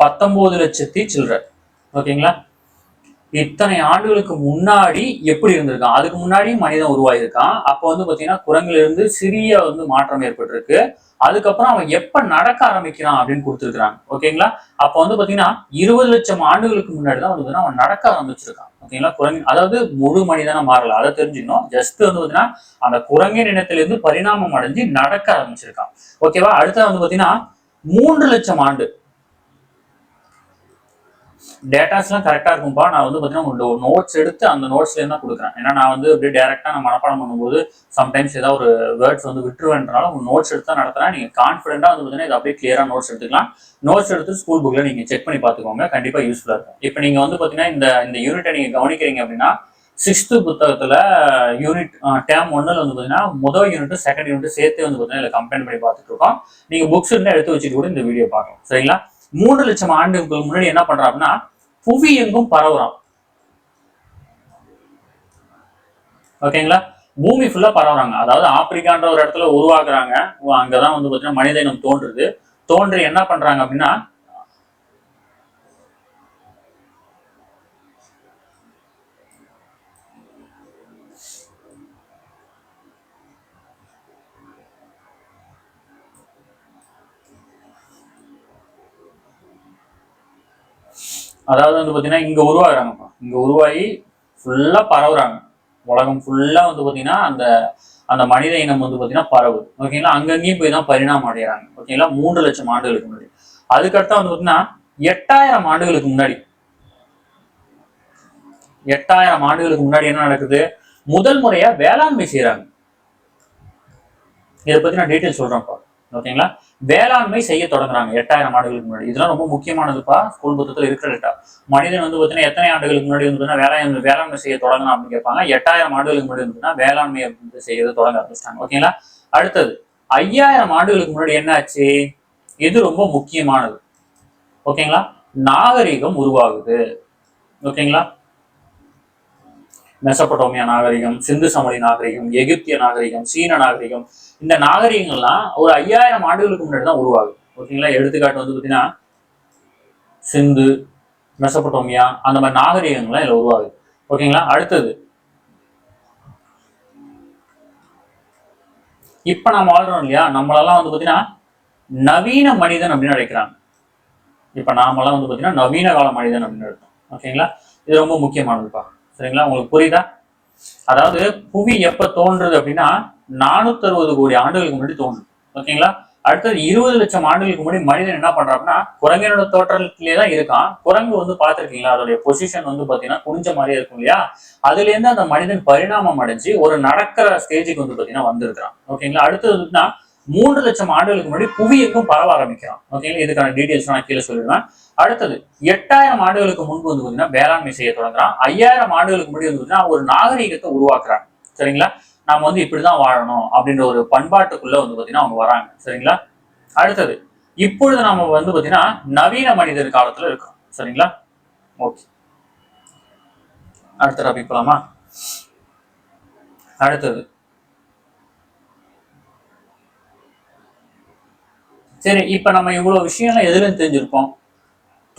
19 லட்சத்தி சில்ற. ஓகேங்களா, இத்தனை ஆண்டுகளுக்கு முன்னாடி எப்படி இருந்திருக்கான், அதுக்கு முன்னாடி மனிதன் உருவாயிருக்கான். அப்ப வந்து பாத்தீங்கன்னா குரங்குல இருந்து சிறிய வந்து மாற்றம் ஏற்பட்டிருக்கு. அதுக்கப்புறம் அவன் எப்ப நடக்க ஆரம்பிக்கிறான் அப்படின்னு கொடுத்துருக்காங்க. ஓகேங்களா, அப்ப வந்து பாத்தீங்கன்னா 20 லட்சம் ஆண்டுகளுக்கு முன்னாடிதான் வந்து அவன் நடக்க ஆரம்பிச்சிருக்கான். ஓகேங்களா, குரங்கு அதாவது முழு மனிதனா மாறல, அதை தெரிஞ்சுக்கணும். ஜஸ்ட் வந்து பாத்தீங்கன்னா அந்த குரங்கின் இனத்திலிருந்து பரிணாமம் அடைஞ்சு நடக்க ஆரம்பிச்சிருக்கான். ஓகேவா, அடுத்த வந்து பாத்தீங்கன்னா 3 லட்சம் ஆண்டு. டேட்டாஸ்லாம் கரெக்டாக இருக்கும்பா. நான் வந்து பார்த்தீங்கன்னா நோட்ஸ் எடுத்து அந்த நோட்ஸ்ல தான் கொடுக்குறேன். ஏன்னா நான் வந்து அப்படியே டேரெக்டாக நான் மனப்பாடம் பண்ணும்போது சம்டைம்ஸ் ஏதாவது ஒரு வேர்ட்ஸ் வந்து விட்டுருவேன்றனால உங்க நோட்ஸ் எடுத்து தான் நடத்துறேன். நீங்கள் கான்ஃபிடென்ட்டாக வந்து பார்த்தீங்கன்னா இதை அப்படியே கிளியராக நோட்ஸ் எடுத்துக்கலாம். நோட்ஸ் எடுத்து ஸ்கூல் புக்கில் நீங்கள் செக் பண்ணி பார்த்துக்கோங்க, கண்டிப்பாக யூஸ்ஃபுல்லாக இருக்கும். இப்போ நீங்கள் வந்து பார்த்தீங்கன்னா இந்த யூனிட்டை நீங்கள் கவனிக்கிறீங்க அப்படின்னா 6th புத்தகத்தில் யூனிட் டேர்ம் 1ல் வந்து பார்த்தீங்கன்னா முதல் யூனிட்டும் செகண்ட் யூனிட்டும் சேர்த்து வந்து பார்த்தீங்கன்னா இதில் கம்பேர் பண்ணி பார்த்துட்டு இருக்கோம். நீங்கள் புக்ஸ் இருந்தால் எடுத்து வச்சுட்டு கூட இந்த வீடியோ பார்க்கலாம். சரிங்களா, 3 லட்சம் ஆண்டுகளுக்கு முன்னாடி என்ன பண்றான் அப்படின்னா புவி எங்கும் பரவுறான். ஓகேங்களா, பூமி ஃபுல்லா பரவுறாங்க. அதாவது ஆப்பிரிக்கான்ற ஒரு இடத்துல உருவாக்குறாங்க, அங்கதான் வந்து பாத்தீங்கன்னா மனித இனம் தோன்றுது. தோன்றி என்ன பண்றாங்க அப்படின்னா அதாவது வந்து பாத்தீங்கன்னா இங்க உருவாகுறாங்கப்பா, இங்க உருவாகி ஃபுல்லா பரவுறாங்க. உலகம் ஃபுல்லா வந்து பாத்தீங்கன்னா அந்த அந்த மனித இனம் வந்து பாத்தீங்கன்னா பரவுது. ஓகேங்களா, அங்கங்கேயும் போய் தான் பரிணாமம் அடைகிறாங்க. ஓகேங்களா, 3 லட்சம் ஆண்டுகளுக்கு முன்னாடி. அதுக்கடுத்து வந்து பாத்தீங்கன்னா 8000 ஆண்டுகளுக்கு முன்னாடி, 8000 ஆண்டுகளுக்கு முன்னாடி என்ன நடக்குது, முதல் முறையா வேளாண்மை செய்யறாங்க. இதை பத்தி நான் டீட்டெயில் சொல்றேன்ப்பா. ஓகேங்களா, வேளாண்மை செய்ய தொடங்குறாங்க 8000 ஆண்டுகளுக்கு முன்னாடி. இதெல்லாம் ரொம்ப முக்கியமானதுப்பா, ஸ்கூல் புத்தகத்தில் இருக்கிற டேட்டா. மனிதன் வந்து பார்த்தீங்கன்னா எத்தனை ஆண்டுகளுக்கு முன்னாடி வந்து வேளாண்மை செய்ய தொடங்கலாம் அப்படின்னு கேட்பாங்க. 8000 ஆண்டுகளுக்கு முன்னாடி வந்து வேளாண்மை செய்யறது தொடங்க ஆரம்பிச்சிட்டாங்க. ஓகேங்களா, அடுத்தது 5000 ஆண்டுகளுக்கு முன்னாடி என்ன ஆச்சு, இது ரொம்ப முக்கியமானது. ஓகேங்களா, நாகரிகம் உருவாகுது. ஓகேங்களா, மெசபடோமியா நாகரிகம், சிந்து சமவெளி நாகரிகம், எகிப்திய நாகரிகம், சீன நாகரிகம், இந்த நாகரிகங்கள்லாம் ஒரு 5000 ஆண்டுகளுக்கு முன்னாடி தான் உருவாகுது. ஓகேங்களா, எடுத்துக்காட்டு வந்து பார்த்தீங்கன்னா சிந்து, மெசபடோமியா, அந்த மாதிரி நாகரிகங்கள்லாம் இதுல உருவாகுது. ஓகேங்களா, அடுத்தது இப்ப நம்ம வாழ்றோம் இல்லையா, நம்மளெல்லாம் வந்து பார்த்தீங்கன்னா நவீன மனிதன் அப்படின்னு அழைக்கிறாங்க. இப்ப நாமெல்லாம் வந்து பார்த்தீங்கன்னா நவீன கால மனிதன் அப்படின்னு அர்த்தம். ஓகேங்களா, இது ரொம்ப முக்கியமானதுப்பா. சரிங்களா, உங்களுக்கு புரியுதா? அதாவது புவி எப்ப தோன்றுது அப்படின்னா 460 கோடி ஆண்டுகளுக்கு முன்னாடி தோன்றுது. ஓகேங்களா, அடுத்தது 20 லட்சம் ஆண்டுகளுக்கு முன்னாடி மனிதன் என்ன பண்றாருன்னா குரங்கினோட தோற்றத்திலே தான் இருக்கான். குரங்கு வந்து பாத்திருக்கீங்களா, அதோடைய பொசிஷன் வந்து பாத்தீங்கன்னா குனிஞ்ச மாதிரியே இருக்கும் இல்லையா. அதுல இருந்து அந்த மனிதன் பரிணாமம் அடைஞ்சு ஒரு நடக்கிற ஸ்டேஜுக்கு வந்து பாத்தீங்கன்னா வந்திருக்கான். ஓகேங்களா. அடுத்ததுன்னா 3 லட்சம் ஆண்டுகளுக்கு முன்னாடி புவியெங்கும் பரவ ஆரம்பிக்கிறான். ஓகேங்களா. இதுக்கான டீடைல்ஸ் நான் கீழே சொல்லிடுவேன். அடுத்தது 8000 ஆண்டுகளுக்கு முன்பு வந்து பாத்தீங்கன்னா வேளாண்மை செய்ய தொடங்குறான். 5000 ஆண்டுகளுக்கு முன்னாடி வந்து பாத்தீங்கன்னா ஒரு நாகரீகத்தை உருவாக்குறாங்க. சரிங்களா. நாம வந்து இப்படிதான் வாழணும் அப்படின்ற ஒரு பண்பாட்டுக்குள்ள வந்து பாத்தீங்கன்னா அவங்க வராங்க. சரிங்களா. அடுத்தது இப்பொழுது நாம வந்து பாத்தீங்கன்னா நவீன மனிதர் காலத்துல இருக்கோம். சரிங்களா. ஓகே, அடுத்த டாபிக் போலாமா. அடுத்தது சரி, இப்ப நம்ம இவ்வளவு விஷயம்லாம் எதுல இருந்து தெரிஞ்சிருப்போம்,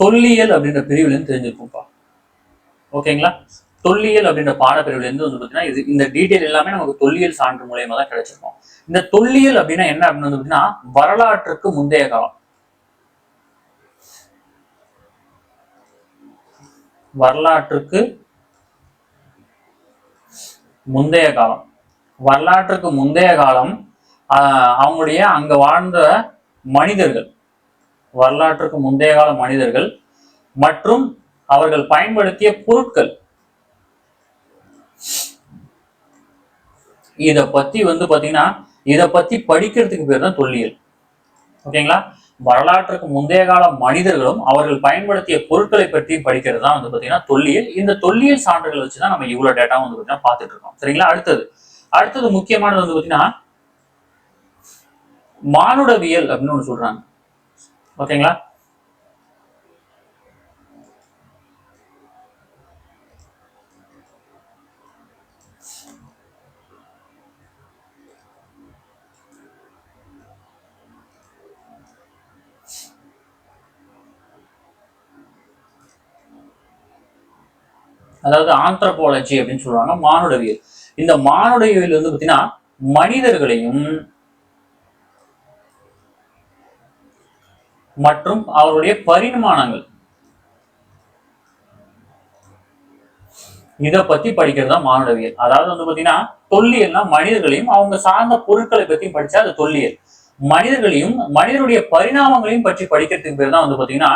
தொல்லியல் அப்படின்ற பிரிவுல இருந்து தெரிஞ்சிருப்போம்ப்பா. ஓகேங்களா. தொல்லியல் அப்படின்ற பாடப்பிரிவுல இருந்து வந்து பாத்தீங்கன்னா இது இந்த டீடைல் எல்லாமே நமக்கு தொல்லியல் சான்று மூலியமா தான் கிடைச்சிருக்கும். இந்த தொல்லியல் அப்படின்னா என்ன அப்படின்னு வந்து பாத்தீங்கன்னா வரலாற்றுக்கு முந்தைய காலம். வரலாற்றுக்கு முந்தைய காலம். வரலாற்றுக்கு முந்தைய காலம் அவங்களுடைய அங்க வாழ்ந்த மனிதர்கள், வரலாற்றுக்கு முந்தைய கால மனிதர்கள் மற்றும் அவர்கள் பயன்படுத்திய பொருட்கள், இத பத்தி வந்து பாத்தீங்கன்னா இத பத்தி படிக்கிறதுக்கு பேர் தான் தொல்லியல். ஓகேங்களா. வரலாற்றுக்கு முந்தைய கால மனிதர்களும் அவர்கள் பயன்படுத்திய பொருட்களை பற்றி படிக்கிறது தான் வந்து பாத்தீங்கன்னா தொல்லியல். இந்த தொல்லியல் சான்றுகள் வச்சுதான் நம்ம இவ்வளவு டேட்டா வந்து பாத்தீங்கன்னா பாத்துட்டு இருக்கோம். சரிங்களா. அடுத்தது முக்கியமானது வந்து பாத்தீங்கன்னா மானுடவியல் அப்படின்னு ஒண்ணு சொல்றாங்க. ஓகேங்களா. அதாவது ஆந்த்ரோபாலஜி அப்படின்னு சொல்றாங்க, மானுடவியல். இந்த மானுடவியல் வந்து பாத்தீங்கன்னா மனிதர்களையும் மற்றும் அவருடைய பரிமாணங்கள் இதை பத்தி படிக்கிறது தான் மானுடவியல். அதாவது வந்து பாத்தீங்கன்னா தொல்லியல்னா மனிதர்களையும் அவங்க சார்ந்த பொருட்களை பத்தி படிச்சா அது தொல்லியல். மனிதர்களையும் மனிதனுடைய பரிணாமங்களையும் பற்றி படிக்கிறதுக்கு பேர் தான் வந்து பாத்தீங்கன்னா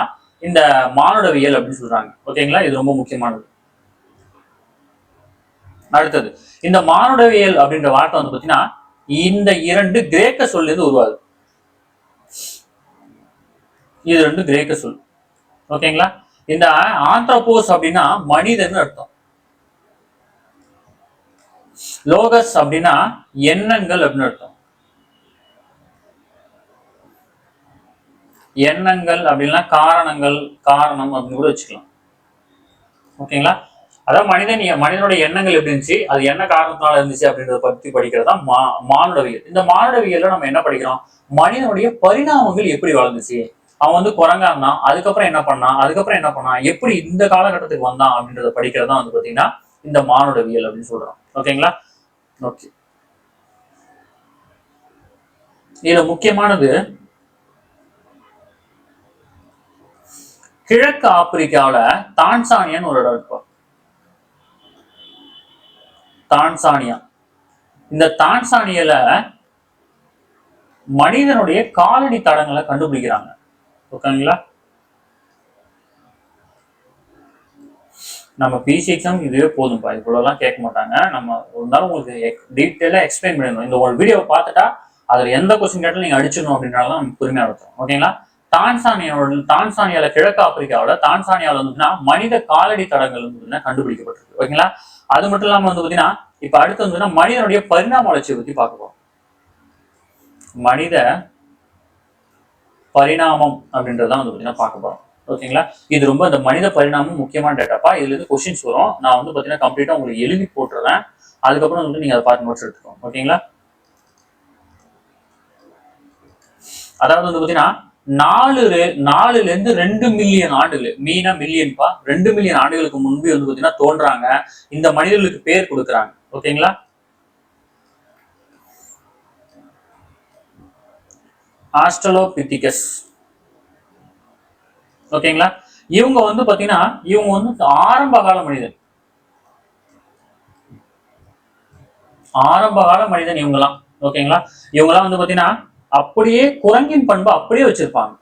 இந்த மானுடவியல் அப்படின்னு சொல்றாங்க. ஓகேங்களா. இது ரொம்ப முக்கியமானது. அடுத்தது இந்த மானுடவியல் அப்படின்ற வார்த்தை வந்து பாத்தீங்கன்னா இந்த இரண்டு கிரேக்க சொல்ல இருந்து உருவாது. இது ரெண்டு கிரேக்க சொல். ஓகேங்களா. இந்த ஆந்த்ரோபோஸ் அப்படின்னா மனிதன் அர்த்தம். லோகஸ் அப்படின்னா எண்ணங்கள் அப்படின்னு அர்த்தம். எண்ணங்கள் அப்படின்னா காரணங்கள், காரணம் அப்படின்னு கூட வச்சுக்கலாம். ஓகேங்களா. அதாவது மனிதனுடைய எண்ணங்கள் எப்படி இருந்துச்சு, அது என்ன காரணத்தினால இருந்துச்சு அப்படின்றத பத்தி படிக்கிறது தான் மானுடவியல். இந்த மானுடவியல்ல நம்ம என்ன படிக்கிறோம், மனிதனுடைய பரிணாமங்கள் எப்படி வளர்ந்துச்சு, அவன் வந்து குரங்கா இருந்தான், அதுக்கப்புறம் என்ன பண்ணான், எப்படி இந்த காலகட்டத்துக்கு வந்தான் அப்படின்றத படிக்கிறது தான் வந்து பாத்தீங்கன்னா இந்த மானுடவியல் அப்படின்னு சொல்றோம். ஓகேங்களா. ஓகே, இதுல முக்கியமானது கிழக்கு ஆப்பிரிக்காவில தான்சானியான்னு ஒரு இடம் இருக்கும். தான்சானியா. இந்த தான்சானியால மனிதனுடைய காலடி தடங்களை கண்டுபிடிக்கிறாங்க. ஓகேங்களா. நம்ம பிசி எக்ஸாம் இதுவே போதும்பா, இவ்வளவுலாம் கேட்க மாட்டாங்க. நம்ம இருந்தாலும் உங்களுக்கு டீட்டெயிலா எக்ஸ்பிளைன் பண்ணணும். இந்த ஒரு வீடியோவை பார்த்துட்டா அதுல எந்த கொஸ்டின் கேட்டாலும் நீங்க அடிச்சிடணும் அப்படின்னால நம்ம பொறுமையா நடத்தும். ஓகேங்களா. தான்சானியால கிழக்கு ஆப்பிரிக்காவோட தான்சானியாவில் வந்து மனித காலடி தடங்கள் வந்து கண்டுபிடிக்கப்பட்டிருக்கு. ஓகேங்களா. அது மட்டும் இல்லாம வந்து பாத்தீங்கன்னா இப்ப அடுத்து வந்து மனிதனுடைய பரிணாம வளர்ச்சியை பத்தி பார்க்க போறோம். மனித பரிணாமம் அப்படின்றதான் வந்து பாத்தீங்கன்னா பார்க்க போறோம். ஓகேங்களா. இது ரொம்ப இந்த மனித பரிணாமம் முக்கியமான டேட்டாப்பா. இதுல இருந்து கொஸ்டின்ஸ் வரும். நான் வந்து பாத்தீங்கன்னா கம்ப்ளீட்டா உங்களுக்கு எழுதி போட்டுறேன். அதுக்கப்புறம் வந்து நீங்க அதை பார்த்து நோட்ஸ் எடுத்துக்கோங்க. ஓகேங்களா. அதாவது வந்து பாத்தீங்கன்னா 4 இருந்து 2 மில்லியன் ஆண்டுகள், மீனா மில்லியன்பா, 2 மில்லியன் ஆண்டுகளுக்கு முன்பு வந்து பாத்தீங்கன்னா தோன்றாங்க. இந்த மனிதர்களுக்கு பேர் கொடுக்குறாங்க. ஓகேங்களா. ஆஸ்ட்ரலோபித்திகஸ். ஓகேங்களா. இவங்க வந்து பாத்தீங்கன்னா இவங்க வந்து ஆரம்ப கால மனிதன், இவங்கெல்லாம். ஓகேங்களா. இவங்கெல்லாம் வந்து பாத்தீங்கன்னா அப்படியே குரங்கின் பண்பு அப்படியே வச்சிருப்பாங்க.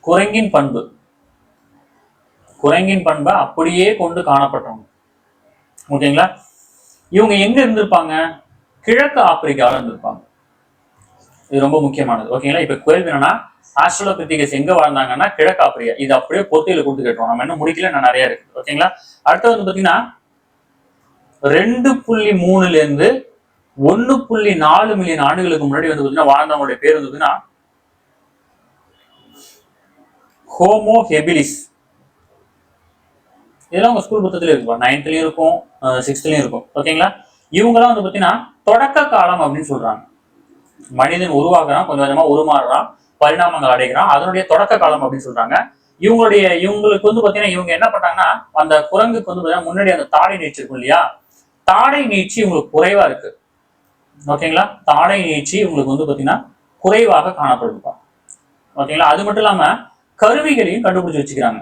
குரங்கின் பண்பை அப்படியே கொண்டு காணப்பட்டவங்க. ஓகேங்களா? இவங்க எங்க இருந்திருப்பாங்க? கிழக்கு ஆப்பிரிக்காவில் இருந்திருப்பாங்க. இது ரொம்ப முக்கியமானது. ஓகேங்களா? இப்ப கேள்வி என்னன்னா, ஆஸ்ட்ரலோபித்திகஸ் எங்க வாழ்ந்தாங்கன்னா கிழக்கு ஆப்பிரிக்கா. இது அப்படியே பொத்தியில கொடுத்து கேட்டோம். நம்ம என்ன முடிக்கல, நான் நிறைய இருக்கு. ஓகேங்களா? அடுத்து வந்து பாத்தீங்கன்னா 2.3 இருந்து 1.4 மில்லியன் ஆண்டுகளுக்கு முன்னாடி வந்து பாத்தீங்கன்னா வாழ்ந்தவங்களுடைய பேர் வந்து பாத்தீங்கன்னா ஹோமோ ஹெபிலிஸ். இதெல்லாம் உங்க ஸ்கூல் புத்தகத்துல இருக்கும், 9th இருக்கும், 6th இருக்கும். ஓகேங்களா? இவங்கெல்லாம் வந்து பாத்தீங்கன்னா தொடக்க காலம் அப்படின்னு சொல்றாங்க. மனிதன் உருவாக்குறான், கொஞ்சம் கொஞ்சமா உருமாறுறான், பரிணாமங்கள் அடைகிறான், அதனுடைய தொடக்க காலம் அப்படின்னு சொல்றாங்க. இவங்களுக்கு வந்து பாத்தீங்கன்னா இவங்க என்ன பண்றாங்கன்னா, அந்த குரங்குக்கு வந்து பாத்தீங்கன்னா முன்னாடி அந்த தாடை நீட்சி இருக்கும் இல்லையா, தாடை நீட்சி உங்களுக்கு குறைவா இருக்கு. ஓகேங்களா? தாடை நீட்சி உங்களுக்கு வந்து பாத்தீங்கன்னா குறைவாக காணப்படுதுப்பா. ஓகேங்களா? அது மட்டும் இல்லாம கருவிகளையும் கண்டுபிடிச்சு வச்சுக்கிறாங்க.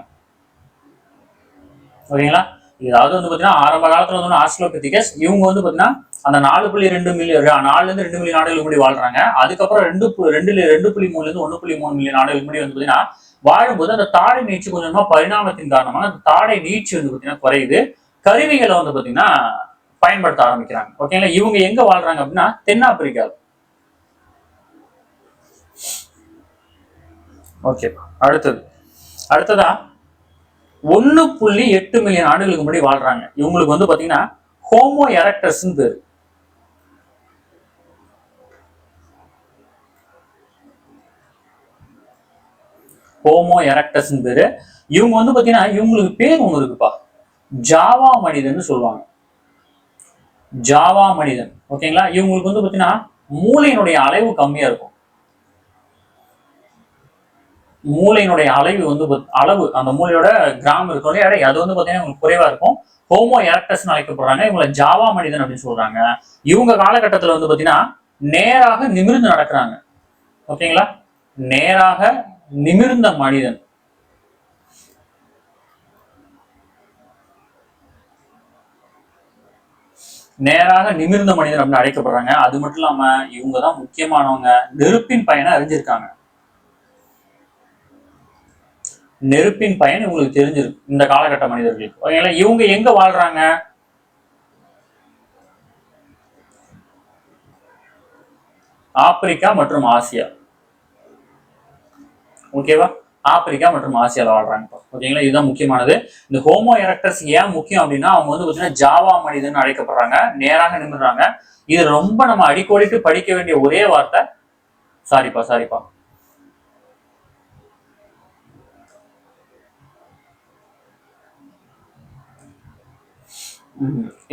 ஓகேங்களா? இதாவது வந்து பாத்தீங்கன்னா ஆரம்ப காலத்துல வந்து ஆஸ்ட்ரலோபித்திகஸ் இவங்க வந்து பாத்தீங்கன்னா அந்த 4.2 மில்லியன் 4ல இருந்து 2 மில்லியன் ஆண்டுகளுக்கு முன்னாடி வாழ்றாங்க. அதுக்கப்புறம் 2.3 இருந்து 1.3 மில்லியன் ஆண்டுகளுக்கு முன்னாடி வந்து பாத்தீங்கன்னா வாழும்போது அந்த தாடை நீட்சி கொஞ்சமா பரிணாமத்தின் காரணமாக அந்த தாடை நீட்சி வந்து பாத்தீங்கன்னா குறையுது. கருவிகளை வந்து பாத்தீங்கன்னா பயன்படுத்த ஆரம்பிக்கிறாங்க. ஓகேங்களா? இவங்க எங்க வாழ்றாங்க அப்படின்னா தென்னாப்பிரிக்கா. ஓகே, அடுத்ததா 1.8 மில்லியன் ஆண்டுகளுக்கு முன்னாடி வாழ்றாங்க. இவங்களுக்கு வந்து பாத்தீங்கன்னா ஹோமோ எரக்டஸ் பேரு. ஹோமோ எரக்டஸ் பேரு. இவங்க வந்து பாத்தீங்கன்னா இவங்களுக்கு பேர் ஒண்ணு இருக்குப்பா, ஜாவா மனிதன் சொல்லுவாங்க. ஜாவா மனிதன். ஓகேங்களா? இவங்களுக்கு வந்து பாத்தீங்கன்னா மூளையினுடைய அளவு கம்மியா இருக்கும். மூளையினுடைய அளவு அந்த மூளையோட கிராம் இருக்கும் எடை, அது வந்து பாத்தீங்கன்னா உங்களுக்கு குறைவா இருக்கும். ஹோமோ எரக்டஸ் அழைக்கப்படுறாங்க. இவங்களை ஜாவா மனிதன் அப்படின்னு சொல்றாங்க. இவங்க காலகட்டத்துல வந்து பாத்தீங்கன்னா நேராக நிமிர்ந்து நடக்கிறாங்க. ஓகேங்களா? நேராக நிமிர்ந்த மனிதன். நேராக நிமிர்ந்த மனிதன் அப்படின்னு அழைக்கப்படுறாங்க. அது மட்டும் இல்லாம இவங்கதான் முக்கியமானவங்க, நெருப்பின் பயனை அறிஞ்சிருக்காங்க. நெருப்பின் பயன் உங்களுக்கு தெரிஞ்சிருக்கு இந்த காலகட்ட மனிதர்களுக்கு. ஓகேங்களா? இவங்க எங்க வாழ்றாங்க? ஆப்பிரிக்கா மற்றும் ஆசியா. ஓகேவா? ஆப்பிரிக்கா மற்றும் ஆசியால வாழ்றாங்க. ஓகேங்களா? இதுதான் முக்கியமானது. இந்த ஹோமோ எரக்டஸ் ஏன் முக்கியம் அப்படின்னா அவங்க வந்து பாத்தீங்கன்னா ஜாவா மனிதன் அழைக்கப்படுறாங்க, நேராக நிமிர்றாங்க. இது ரொம்ப நம்ம அடிக்கோடிட்டு படிக்க வேண்டிய ஒரே வார்த்தை. சாரிப்பா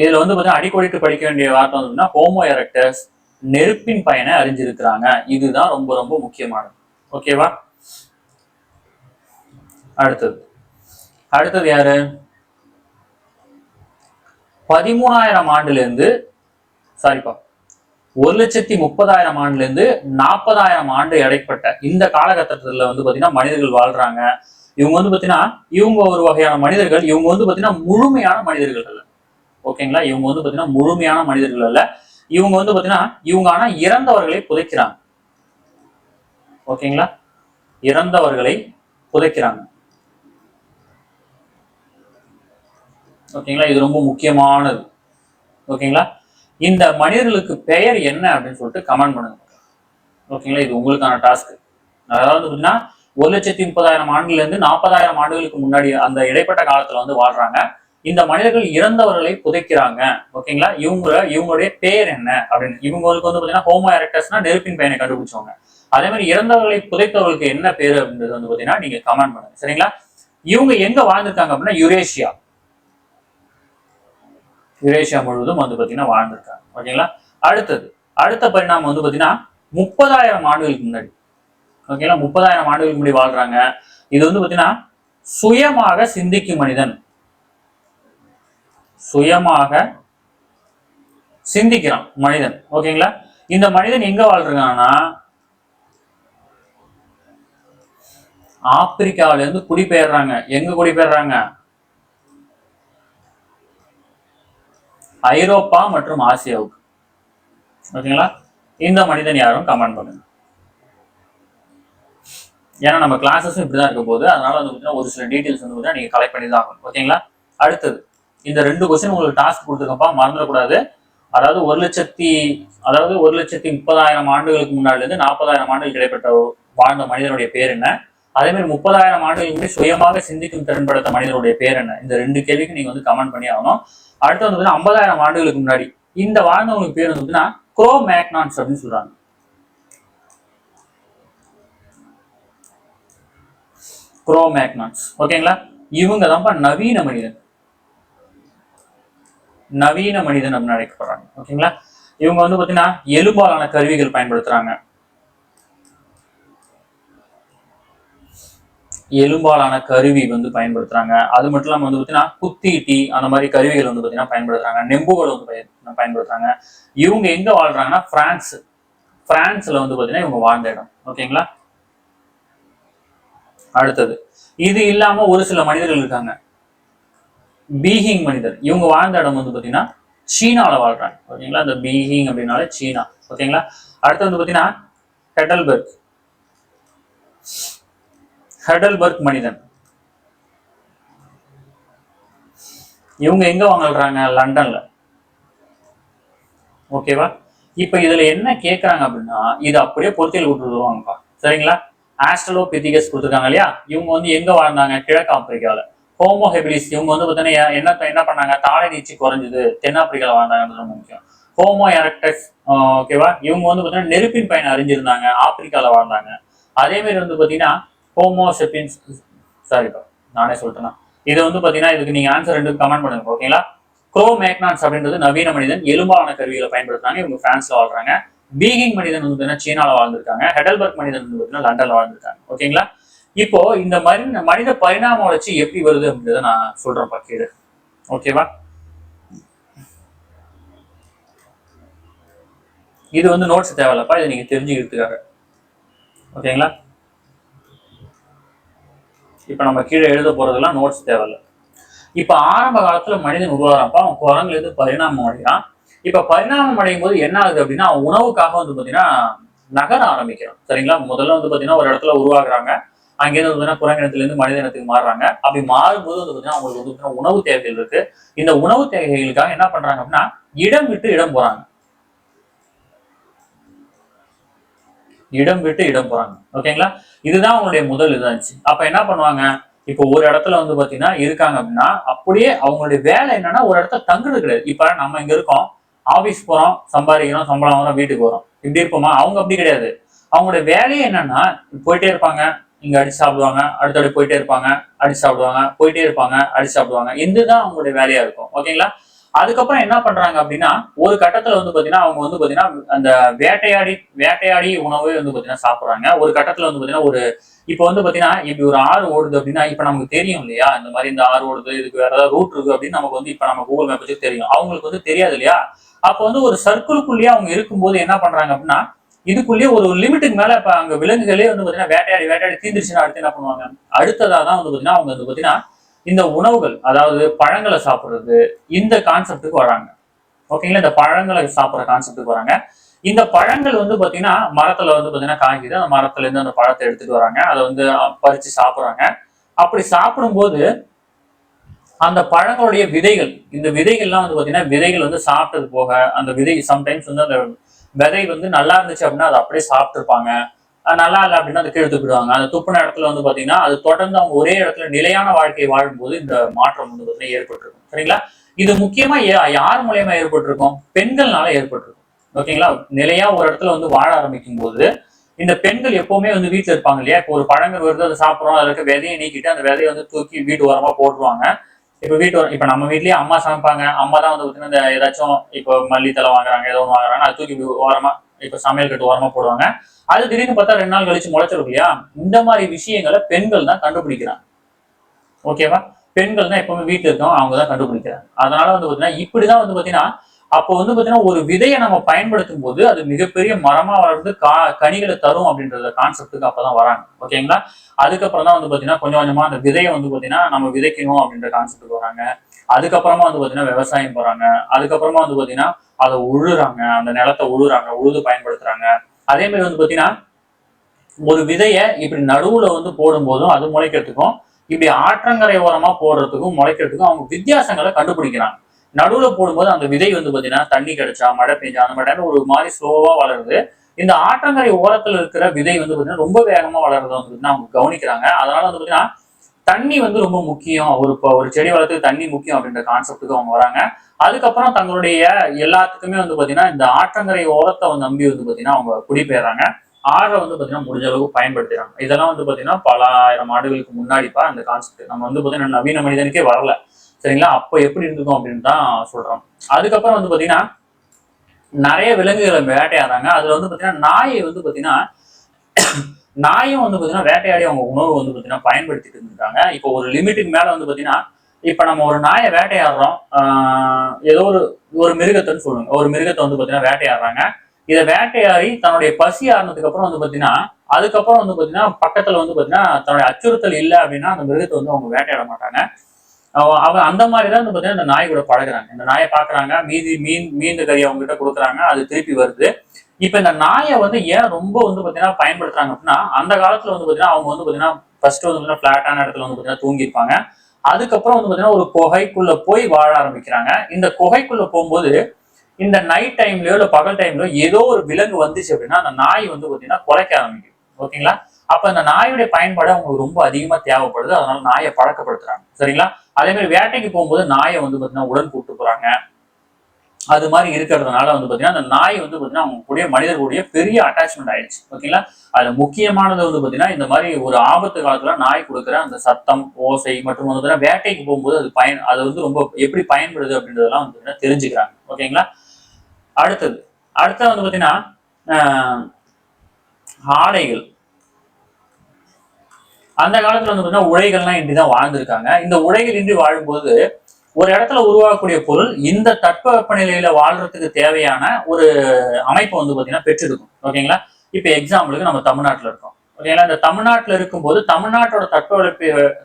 இதுல வந்து பாத்தீங்கன்னா அடிக்கோடிட்டு படிக்க வேண்டிய வார்த்தை வந்து ஹோமோ எரக்டஸ் நெருப்பின் பயனை அறிஞ்சிருக்கிறாங்க. இதுதான் ரொம்ப ரொம்ப முக்கியமானது. ஓகேவா? அடுத்தது யாரு? 13,000 ஆண்டுல இருந்து 1,30,000 ஆண்டுல இருந்து 40,000 ஆண்டு இடைப்பட்ட இந்த காலகட்டத்துல வந்து பாத்தீங்கன்னா மனிதர்கள் வாழ்றாங்க. இவங்க வந்து பாத்தீங்கன்னா இவங்க ஒரு வகையான மனிதர்கள். இவங்க வந்து பாத்தீங்கன்னா முழுமையான மனிதர்கள் அல்ல. ஓகேங்களா? இவங்க வந்து பாத்தீங்கன்னா முழுமையான மனிதர்கள் அல்ல. இவங்க வந்து பாத்தீங்கன்னா இவங்க ஆனா இறந்தவர்களை புதைக்கிறாங்க. ஓகேங்களா? இறந்தவர்களை புதைக்கிறாங்க. ஓகேங்களா? இது ரொம்ப முக்கியமானது. ஓகேங்களா? இந்த மனிதர்களுக்கு பெயர் என்ன அப்படின்னு சொல்லிட்டு கமெண்ட் பண்ணுங்க. ஓகேங்களா? இது உங்களுக்கான டாஸ்க். அதாவது பாத்தீங்கன்னா 1,30,000 ஆண்டுல இருந்து 40,000 ஆண்டுகளுக்கு முன்னாடி அந்த இடைப்பட்ட காலத்துல வந்து வாழ்றாங்க. இந்த மனிதர்கள் இறந்தவர்களை புதைக்கிறாங்க. ஓகேங்களா? இவங்களுடைய பேர் என்ன அப்படின்னு. இவங்களுக்கு வந்து பாத்தீங்கன்னா ஹோமோ எரக்டஸ்னா நெருப்பின் பயனை கண்டுபிடிச்சவங்க. அதே மாதிரி இறந்தவர்களை புதைத்தவர்களுக்கு என்ன பேரு அப்படின்றது வந்து பாத்தீங்கன்னா நீங்க கமெண்ட் பண்ணுங்க. சரிங்களா? இவங்க எங்க வாழ்ந்திருக்காங்க அப்படின்னா யுரேஷியா முழுவதும் வந்து பாத்தீங்கன்னா வாழ்ந்திருக்காங்க. ஓகேங்களா? அடுத்த பரிணாமம் வந்து பாத்தீங்கன்னா 30,000 ஆண்டுகளுக்கு முன்னாடி. ஓகேங்களா? 30,000 ஆண்டுகளுக்கு முன்னாடி வாழ்றாங்க. இது வந்து பாத்தீங்கன்னா சுயமாக சிந்திக்கும் மனிதன். சுயமாக சிந்திக்கிறான் மனிதன். ஓகேங்களா? இந்த மனிதன் எங்க வாழ்றாங்கன்னா ஆப்பிரிக்காவில இருந்து குடிபெயர்றாங்க. எங்க குடிபெயர்றாங்க? ஐரோப்பா மற்றும் ஆசியாவுக்கு. ஓகேங்களா? இந்த மனிதன் யாரும் கமெண்ட் பண்ணுங்க. ஏன்னா நம்ம கிளாஸஸும் இப்படிதான் இருக்க போது, அதனால வந்து ஒரு சில டீடைல்ஸ் வந்து நீங்க கலெக்ட் பண்ணி தான் ஆகணும். ஓகேங்களா? அடுத்தது இந்த 2 கொஸ்டின் உங்களுக்கு டாஸ்க் கொடுத்துருக்கப்பா, மறந்துடக்கூடாது. அதாவது 1,30,000 ஆண்டுகளுக்கு முன்னாடி இருந்து 40,000 ஆண்டுகள் இடைப்பட்ட வாழ்ந்த மனிதனுடைய பேர் என்ன? அதே மாதிரி 30,000 ஆண்டுகளுக்கு முன்னாடி சுயமாக சிந்திக்கும் திறன்படுத்த மனிதனுடைய பேர் என்ன? இந்த 2 கேள்விக்கு நீங்க வந்து கமெண்ட் பண்ணி ஆகணும். அடுத்து வந்து 50,000 ஆண்டுகளுக்கு முன்னாடி இந்த வாழ்ந்தவங்களுக்கு பேர் வந்து குரோ-மேக்னான்ஸ் அப்படின்னு சொல்றாங்க. குரோ-மேக்னான்ஸ். ஓகேங்களா? இவங்க தான் நவீன மனிதன் அப்படின்னு அழைக்கப்படுறாங்க. ஓகேங்களா? இவங்க வந்து பாத்தீங்கன்னா எலும்பாலான கருவிகள் பயன்படுத்துறாங்க. எலும்பாலான கருவி வந்து பயன்படுத்துறாங்க. அது மட்டும் இல்லாம வந்து பாத்தீங்கன்னா குத்தீட்டி அந்த மாதிரி கருவிகள் வந்து பாத்தீங்கன்னா பயன்படுத்துறாங்க. நெம்புகள் வந்து பயன்படுத்துறாங்க. இவங்க எங்க வாழ்றாங்கன்னா பிரான்ஸ்ல வந்து பாத்தீங்கன்னா இவங்க வாழ்ந்த இடம். ஓகேங்களா? அடுத்தது இது இல்லாம ஒரு சில மனிதர்கள் இருக்காங்க. பீஹிங் மனிதர். இவங்க வாழ்ந்த இடம் வந்து பாத்தீங்கன்னா சீனால வாழ்றாங்க. ஓகேங்களா? இந்த பீஹிங் அப்படின்னாலே சீனா. ஓகேங்களா? அடுத்து வந்து பாத்தீங்கன்னா ஹெடல்பர்க் மனிதன். இவங்க எங்க வாழ்றாங்க? லண்டன்ல. ஓகேவா? இப்ப இதுல என்ன கேட்கறாங்க அப்படின்னா, இது அப்படியே பொறுத்தியல் விட்டுருவாங்கப்பா. சரிங்களா? ஆஸ்ட்ரலோபிதிகஸ் கொடுத்துருக்காங்க இல்லையா? இவங்க வந்து எங்க வாழ்ந்தாங்க? கிழக்கு ஆப்பிரிக்கால. ஹோமோ ஹெபிலிஸ் இவங்க வந்து பாத்தீங்கன்னா என்ன பண்ணாங்க? தாடை நீச்சி குறைஞ்சது தென்னாப்பிரிக்கால வாழ்ந்தாங்க. முக்கியம். Homo erectus. ஓகேவா? இவங்க வந்து பாத்தீங்கன்னா நெருப்பின் பயனை அறிஞ்சிருந்தாங்க. ஆப்பிரிக்கால வாழ்ந்தாங்க. அதே மாதிரி வந்து பாத்தீங்கன்னா ஹோமோ செப்பின்ஸ். சாரிப்பா, நானே சொல்லிட்டேன்னா இது வந்து பாத்தீங்கன்னா இதுக்கு நீங்க ஆன்சர் 2 கமெண்ட் பண்ணுங்க. ஓகேங்களா? குரோ-மேக்னான்ஸ் அப்படின்றது நவீன மனிதன், எலும்பாலான கருவிகளை பயன்படுத்துறாங்க. இவங்க பிரான்ஸ்ல வாழ்றாங்க. பீகிங் மனிதன் வந்து சீனால வாழ்ந்திருக்காங்க. ஹெடல்பர்க் மனிதன் வந்து லண்டன்ல வாழ்ந்திருக்காங்க. ஓகேங்களா? இப்போ இந்த மனித பரிணாம வளர்ச்சி எப்படி வருது அப்படின்றத நான் சொல்றேன் கீழே. ஓகேவா? இது வந்து நோட்ஸ் தேவையில்லப்பா, இதை நீங்க தெரிஞ்சுக்கிறதுக்காக. ஓகேங்களா? இப்ப நம்ம கீழே எழுத போறதெல்லாம் நோட்ஸ் தேவையில்ல. இப்ப ஆரம்ப காலத்துல மனிதன் உருவாகிறப்ப அவன் குரங்குல இருந்து பரிணாமம் அடைகிறான். இப்ப பரிணாமம் அடையும் போது என்ன ஆகுது அப்படின்னா, அவன் உணவுக்காக வந்து பாத்தீங்கன்னா நகர ஆரம்பிக்கிறான். சரிங்களா? முதல்ல வந்து பாத்தீங்கன்னா ஒரு இடத்துல உருவாகுறாங்க. அங்கேருந்து வந்து குரங்கினத்துல இருந்து மனித இனத்துக்கு மாறுறாங்க. அப்படி மாறும்போது வந்து பாத்தீங்கன்னா அவங்களுக்கு வந்து உணவு தேவைகள் இருக்கு. இந்த உணவு தேவைகளுக்காக என்ன பண்றாங்க அப்படின்னா இடம் விட்டு இடம் போறாங்க. ஓகேங்களா? இதுதான் அவங்களுடைய முதல் இதாச்சு. அப்ப என்ன பண்ணுவாங்க? இப்போ ஒரு இடத்துல வந்து பாத்தீங்கன்னா இருக்காங்க அப்படின்னா அப்படியே அவங்களுடைய வேலை என்னன்னா ஒரு இடத்துல தங்குறது கிடையாது. இப்ப நம்ம இங்க இருக்கோம், ஆபீஸ் போறோம், சம்பாதிக்கிறோம், சம்பளம் வாங்குறோம், வீட்டுக்கு போறோம். இப்படி இருப்போமா? அவங்க அப்படி கிடையாது. அவங்களுடைய வேலையே என்னன்னா போயிட்டே இருப்பாங்க, இங்க அடிச்சு சாப்பிடுவாங்க, அடுத்தடுத்து போயிட்டே இருப்பாங்க, அடிச்சு சாப்பிடுவாங்க, போயிட்டே இருப்பாங்க, அடிச்சு சாப்பிடுவாங்க. இதுதான் அவங்களுடைய வேலையா இருக்கும். ஓகேங்களா? அதுக்கப்புறம் என்ன பண்றாங்க அப்படின்னா ஒரு கட்டத்துல வந்து பாத்தீங்கன்னா அவங்க வந்து பாத்தீங்கன்னா அந்த வேட்டையாடி உணவு வந்து பாத்தீங்கன்னா சாப்பிடுறாங்க. ஒரு கட்டத்துல வந்து பாத்தீங்கன்னா இப்ப வந்து பாத்தீங்கன்னா இப்படி ஒரு ஆறு ஓடுது அப்படின்னா இப்ப நமக்கு தெரியும் இல்லையா? இந்த மாதிரி இந்த ஆறு ஓடுது, இதுக்கு வேற ஏதாவது ரூட் இருக்கு அப்படின்னு நமக்கு வந்து இப்ப நம்ம கூகுள் மேப் வச்சு தெரியும். அவங்களுக்கு வந்து தெரியாது இல்லையா? அப்ப வந்து ஒரு சர்க்கிள்குள்ளேயே அவங்க இருக்கும்போது என்ன பண்றாங்க அப்படின்னா இதுக்குள்ளேயே ஒரு லிமிட்டுக்கு மேல இப்ப அங்க விலங்குகளே வந்து பாத்தீங்கன்னா வேட்டையாடி தீர்ந்துச்சுன்னா அடுத்து என்ன பண்ணுவாங்க? அடுத்ததான் வந்து பாத்தீங்கன்னா அவங்க வந்து பாத்தீங்கன்னா இந்த உணவுகள், அதாவது பழங்களை சாப்பிடுறது, இந்த கான்செப்டுக்கு வராங்க. ஓகேங்களா? இந்த பழங்களை சாப்பிடுற கான்செப்டுக்கு வராங்க. இந்த பழங்கள் வந்து பாத்தீங்கன்னா மரத்துல வந்து பாத்தீங்கன்னா காய்க்குது. அந்த மரத்துல இருந்து அந்த பழத்தை எடுத்துட்டு வராங்க. அதை வந்து பறிச்சு சாப்பிடுறாங்க. அப்படி சாப்பிடும்போது அந்த பழங்களுடைய விதைகள், இந்த விதைகள்லாம் வந்து பாத்தீங்கன்னா விதைகள் வந்து சாப்பிட்டது போக அந்த விதை சம்டைம்ஸ் வந்து அந்த விதை வந்து நல்லா இருந்துச்சு அப்படின்னா அதை அப்படியே சாப்பிட்டுருப்பாங்க. நல்லா இல்லை அப்படின்னா அதை கீழே துப்பிடுவாங்க. அந்த துப்புன இடத்துல வந்து பாத்தீங்கன்னா அது தொடர்ந்து அவங்க ஒரே இடத்துல நிலையான வாழ்க்கையை வாழும்போது இந்த மாற்றம் வந்து பாத்தீங்கன்னா ஏற்பட்டிருக்கும். சரிங்களா? இது முக்கியமா யார் மூலியமா ஏற்பட்டிருக்கும்? பெண்கள்னால ஏற்பட்டிருக்கும். ஓகேங்களா? நிலையா ஒரு இடத்துல வந்து வாழ ஆரம்பிக்கும் போது இந்த பெண்கள் எப்பவுமே வந்து வீட்டுல இருப்பாங்க இல்லையா? இப்போ ஒரு பழங்கள் வருது, அதை சாப்பிடுறோம், அதுல இருக்க விதையை நீக்கிட்டு அந்த விதையை வந்து தூக்கி வீட்டு ஓரமா போட்டுருவாங்க. இப்ப நம்ம வீட்லயே அம்மா சமைப்பாங்க. அம்மா தான் வந்து பாத்தீங்கன்னா இந்த ஏதாச்சும் இப்போ மல்லித்தலை வாங்குறாங்க, ஏதோ ஒன்று வாங்குறாங்க, அதை தூக்கி ஓரமா இப்ப சமையல் கட்டு ஓரமா போடுவாங்க. அது திடீர்னு பார்த்தா 2 நாள் கழிச்சு முளைச்சிரும் இல்லையா? இந்த மாதிரி விஷயங்களை பெண்கள் தான் கண்டுபிடிக்கிறாங்க. ஓகேவா? பெண்கள் தான் எப்பவுமே வீட்டுல இருக்கோம், அவங்க தான் கண்டுபிடிக்கிறாங்க. அதனால வந்து பாத்தீங்கன்னா இப்படிதான் வந்து பாத்தீங்கன்னா அப்போ வந்து பாத்தீங்கன்னா ஒரு விதையை நம்ம பயன்படுத்தும் போது அது மிகப்பெரிய மரமா வளர்ந்து கனிகளை தரும் அப்படின்ற கான்செப்டுக்கு அப்பதான் வராங்க. ஓகேங்களா? அதுக்கப்புறம் தான் வந்து பாத்தீங்கன்னா கொஞ்சம் கொஞ்சமா அந்த விதையை வந்து பாத்தீங்கன்னா நம்ம விதைக்கணும் அப்படின்ற கான்செப்டுக்கு வராங்க. அதுக்கப்புறமா வந்து பாத்தீங்கன்னா விவசாயம் போறாங்க, அதுக்கப்புறமா வந்து பாத்தீங்கன்னா அதை உழுறாங்க, அந்த நிலத்தை உழுறாங்க, உழுது பயன்படுத்துறாங்க. அதே மாதிரி வந்து பாத்தீங்கன்னா ஒரு விதைய இப்படி நடுவுல வந்து போடும் போதும் அது முளைக்கிறதுக்கும், இப்படி ஆற்றங்கரை ஓரமா போடுறதுக்கும் முளைக்கிறதுக்கும் அவங்க வித்தியாசங்களை கண்டுபிடிக்கிறாங்க. நடுவுல போடும்போது அந்த விதை வந்து பாத்தீங்கன்னா தண்ணி கிடைச்சா, மழை பெஞ்சா அந்த மாதிரி ஒரு மாதிரி ஸ்லோவா வளருது. இந்த ஆற்றங்கரை ஓரத்துல இருக்கிற விதை வந்து பாத்தீங்கன்னா ரொம்ப வேகமா வளர்றத வந்து அவங்க கவனிக்கிறாங்க. அதனால வந்து பாத்தீங்கன்னா தண்ணி வந்து ரொம்ப முக்கியம், ஒரு செடி வளர்த்துக்கு தண்ணி முக்கியம் அப்படின்ற கான்செப்டுக்கு அவங்க வராங்க. அதுக்கப்புறம் தங்களுடைய எல்லாத்துக்குமே வந்து பாத்தீங்கன்னா இந்த ஆற்றங்கரை ஓரத்தை வந்து நம்பி வந்து பாத்தீங்கன்னா அவங்க குடிபெயர்றாங்க. ஆறை வந்து பாத்தீங்கன்னா முடிஞ்ச அளவுக்கு பயன்படுத்துறாங்க. இதெல்லாம் வந்து பாத்தீங்கன்னா பல ஆயிரம் ஆண்டுகளுக்கு முன்னாடிப்பா இந்த கான்செப்ட் நம்ம வந்து பாத்தீங்கன்னா நவீன மனிதனுக்கே வரல. சரிங்களா? அப்ப எப்படி இருந்திருக்கும் அப்படின்னு தான் சொல்றோம். அதுக்கப்புறம் வந்து பாத்தீங்கன்னா நிறைய விலங்குகளை வேட்டையாடுறாங்க. அதுல வந்து பாத்தீங்கன்னா நாயை வந்து பாத்தீங்கன்னா நாயும் வந்து பாத்தீங்கன்னா வேட்டையாடி அவங்க உணவு வந்து பாத்தீங்கன்னா பயன்படுத்திட்டு இருந்திருக்காங்க. இப்போ ஒரு லிமிட்டுக்கு மேல வந்து பாத்தீங்கன்னா இப்ப நம்ம ஒரு நாயை வேட்டையாடுறோம், ஏதோ ஒரு மிருகத்தைன்னு சொல்லுங்க, ஒரு மிருகத்தை வந்து பாத்தீங்கன்னா வேட்டையாடுறாங்க. இதை வேட்டையாடி தன்னுடைய பசி ஆறுனதுக்கு அப்புறம் வந்து பாத்தீங்கன்னா அதுக்கப்புறம் வந்து பாத்தீங்கன்னா பக்கத்துல வந்து பாத்தீங்கன்னா தன்னுடைய அச்சுறுத்தல் இல்லை அப்படின்னா அந்த மிருகத்தை வந்து அவங்க வேட்டையாட மாட்டாங்க. அவன் அந்த மாதிரிதான் வந்து பாத்தீங்கன்னா இந்த நாய் கூட பழகுறாங்க. இந்த நாயை பாக்குறாங்க, மீன் கறி அவங்க கிட்ட கொடுக்குறாங்க, அது திருப்பி வருது. இப்ப இந்த நாயை வந்து ஏன் ரொம்ப வந்து பாத்தீங்கன்னா பயன்படுத்துறாங்க அப்படின்னா அந்த காலத்துல வந்து பாத்தீங்கன்னா அவங்க வந்து பாத்தீங்கன்னா ஃபர்ஸ்ட் வந்து பிளாட்டான இடத்துல வந்து பாத்தீங்கன்னா தூங்கிருப்பாங்க. அதுக்கப்புறம் வந்து பாத்தீங்கன்னா ஒரு குகைக்குள்ள போய் வாழ ஆரம்பிக்கிறாங்க. இந்த குகைக்குள்ள போகும்போது இந்த நைட் டைம்லயோ இல்ல பகல் டைம்லயோ ஏதோ ஒரு விலங்கு வந்துச்சு அப்படின்னா அந்த நாய் வந்து பாத்தீங்கன்னா குலைக்க ஆரம்பிக்கும். ஓகேங்களா? அப்ப அந்த நாயுடைய பயன்பாடு அவங்களுக்கு ரொம்ப அதிகமா தேவைப்படுது. அதனால நாயை பழக்கப்படுத்துறாங்க. சரிங்களா? அதே மாதிரி வேட்டைக்கு போகும்போது நாயை வந்து பாத்தீங்கன்னா உடன் கூட்டு போறாங்க. அது மாதிரி இருக்கிறதுனால வந்து பாத்தீங்கன்னா அந்த நாய் வந்து பாத்தீங்கன்னா அவங்க கூடிய மனிதர்களுடைய பெரிய அட்டாச்மெண்ட் ஆயிடுச்சு. ஓகேங்களா? அதுல முக்கியமானது வந்து பாத்தீங்கன்னா இந்த மாதிரி ஒரு ஆபத்து காலத்துல நாய் கொடுக்குற அந்த சத்தம், ஓசை மற்றும் வந்து வேட்டைக்கு போகும்போது அது வந்து ரொம்ப எப்படி பயன்படுது அப்படின்றதெல்லாம் வந்து தெரிஞ்சுக்கிறாங்க. ஓகேங்களா? அடுத்தது வந்து பாத்தீங்கன்னா ஆடைகள். அந்த காலத்துல வந்து பாத்தீங்கன்னா உடைகள்லாம் இன்றிதான் வாழ்ந்திருக்காங்க. இந்த உடைகள் இன்றி வாழும்போது ஒரு இடத்துல உருவாகக்கூடிய பொருள் இந்த தட்பவெப்ப நிலையில வாழ்றதுக்கு தேவையான ஒரு அமைப்பை வந்து பாத்தீங்கன்னா பெற்றிருக்கும். ஓகேங்களா? இப்ப எக்ஸாம்பிளுக்கு நம்ம தமிழ்நாட்டுல இருக்கோம். ஓகேங்களா? இந்த தமிழ்நாட்டுல இருக்கும்போது தமிழ்நாட்டோட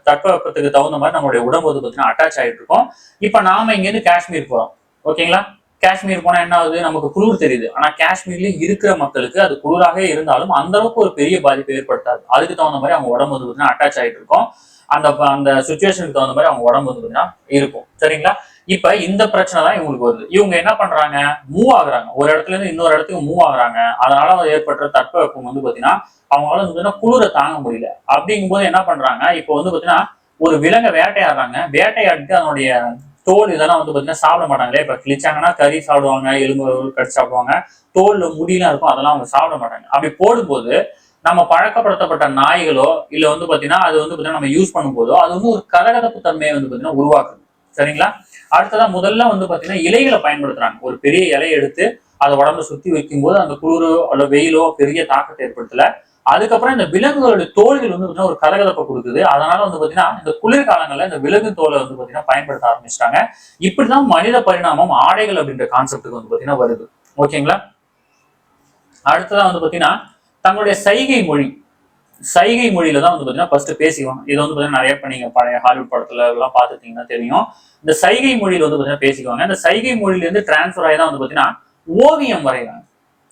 தட்பவெப்பத்துக்கு தகுந்த மாதிரி நம்மளுடைய உடம்பு வந்து பாத்தீங்கன்னா அட்டாச் ஆயிட்டு இருக்கும். இப்ப நாம இங்க இருந்து காஷ்மீர் போறோம். ஓகேங்களா? காஷ்மீர் போனா என்ன ஆகுது, நமக்கு குளிர் தெரியுது. ஆனா காஷ்மீர்ல இருக்கிற மக்களுக்கு அது குளிராக இருந்தாலும் அந்த அளவுக்கு ஒரு பெரிய பாதிப்பு ஏற்படுத்தாது. அதுக்கு தகுந்த மாதிரி அவங்க உடம்பு வந்து பாத்தீங்கன்னா அட்டாச் ஆயிட்டு இருக்கும். அந்த அந்த சுச்சுவேஷனுக்கு தகுந்த மாதிரி அவங்க உடம்பு வந்து பாத்தீங்கன்னா இருக்கும். சரிங்களா? இப்ப இந்த பிரச்சனை தான் இவங்களுக்கு வருது. இவங்க என்ன பண்றாங்க, மூவ் ஆகுறாங்க, ஒரு இடத்துல இருந்து இன்னொரு இடத்துக்கு மூவ் ஆகுறாங்க. அதனால ஏற்பட்ட தட்பவெப்பம் வந்து பாத்தீங்கன்னா அவங்களால வந்து குளிரை தாங்க முடியல. அப்படிங்கும் போது என்ன பண்றாங்க, இப்போ வந்து பாத்தீங்கன்னா ஒரு விலங்கை வேட்டையாடுறாங்க. வேட்டையாடிட்டு அதனுடைய தோல் இதெல்லாம் வந்து பாத்தீங்கன்னா சாப்பிட மாட்டாங்களே. இப்ப கிழிச்சாங்கன்னா கறி சாப்பிடுவாங்க, எலும்பு கடிச்சு சாப்பிடுவாங்க, தோல்ல முடியெல்லாம் இருக்கும், அதெல்லாம் அவங்க சாப்பிட மாட்டாங்க. அப்படி போடும்போது நம்ம பழக்கப்படுத்தப்பட்ட நாய்களோ இல்ல வந்து பாத்தீங்கன்னா அது வந்து பாத்தீங்கன்னா நம்ம யூஸ் பண்ணும்போதோ அது வந்து ஒரு கதகதப்பு தன்மையை வந்து பாத்தீங்கன்னா உருவாக்குது. சரிங்களா? அடுத்ததான் முதல்ல வந்து பாத்தீங்கன்னா இலைகளை பயன்படுத்துறாங்க. ஒரு பெரிய இலையை எடுத்து அதை உடம்பு சுத்தி வைக்கும் போது அந்த குளிரோ அல்ல வெயிலோ பெரிய தாக்கத்தை ஏற்படுத்தல. அதுக்கப்புறம் இந்த விலங்குகளுடைய தோல்கள் வந்து பாத்தீங்கன்னா ஒரு கதகதப்பை கொடுக்குது. அதனால வந்து பாத்தீங்கன்னா இந்த குளிர்காலங்கள்ல இந்த விலங்கு தோலை வந்து பாத்தீங்கன்னா பயன்படுத்த ஆரம்பிச்சிட்டாங்க. இப்படிதான் மனித பரிணாமம் ஆடைகள் அப்படின்ற கான்செப்டுக்கு வந்து பாத்தீங்கன்னா வருது. ஓகேங்களா? அடுத்ததான் வந்து பாத்தீங்கன்னா தங்களுடைய சைகை மொழியில தான் வந்து பாத்தீங்கன்னா ஃபர்ஸ்ட் பேசிக்குவாங்க. இது வந்து பாத்தீங்கன்னா நிறைய இப்ப நீங்க பழைய ஹாலிவுட் படத்துல எல்லாம் பாத்துட்டீங்கன்னா தெரியும். இந்த சைகை மொழியில வந்து பாத்தீங்கன்னா பேசிக்குவாங்க. இந்த சைகை மொழியில இருந்து டிரான்ஸ்பர் ஆகி தான் வந்து பாத்தீங்கன்னா ஓவியம் வரைகிறாங்க.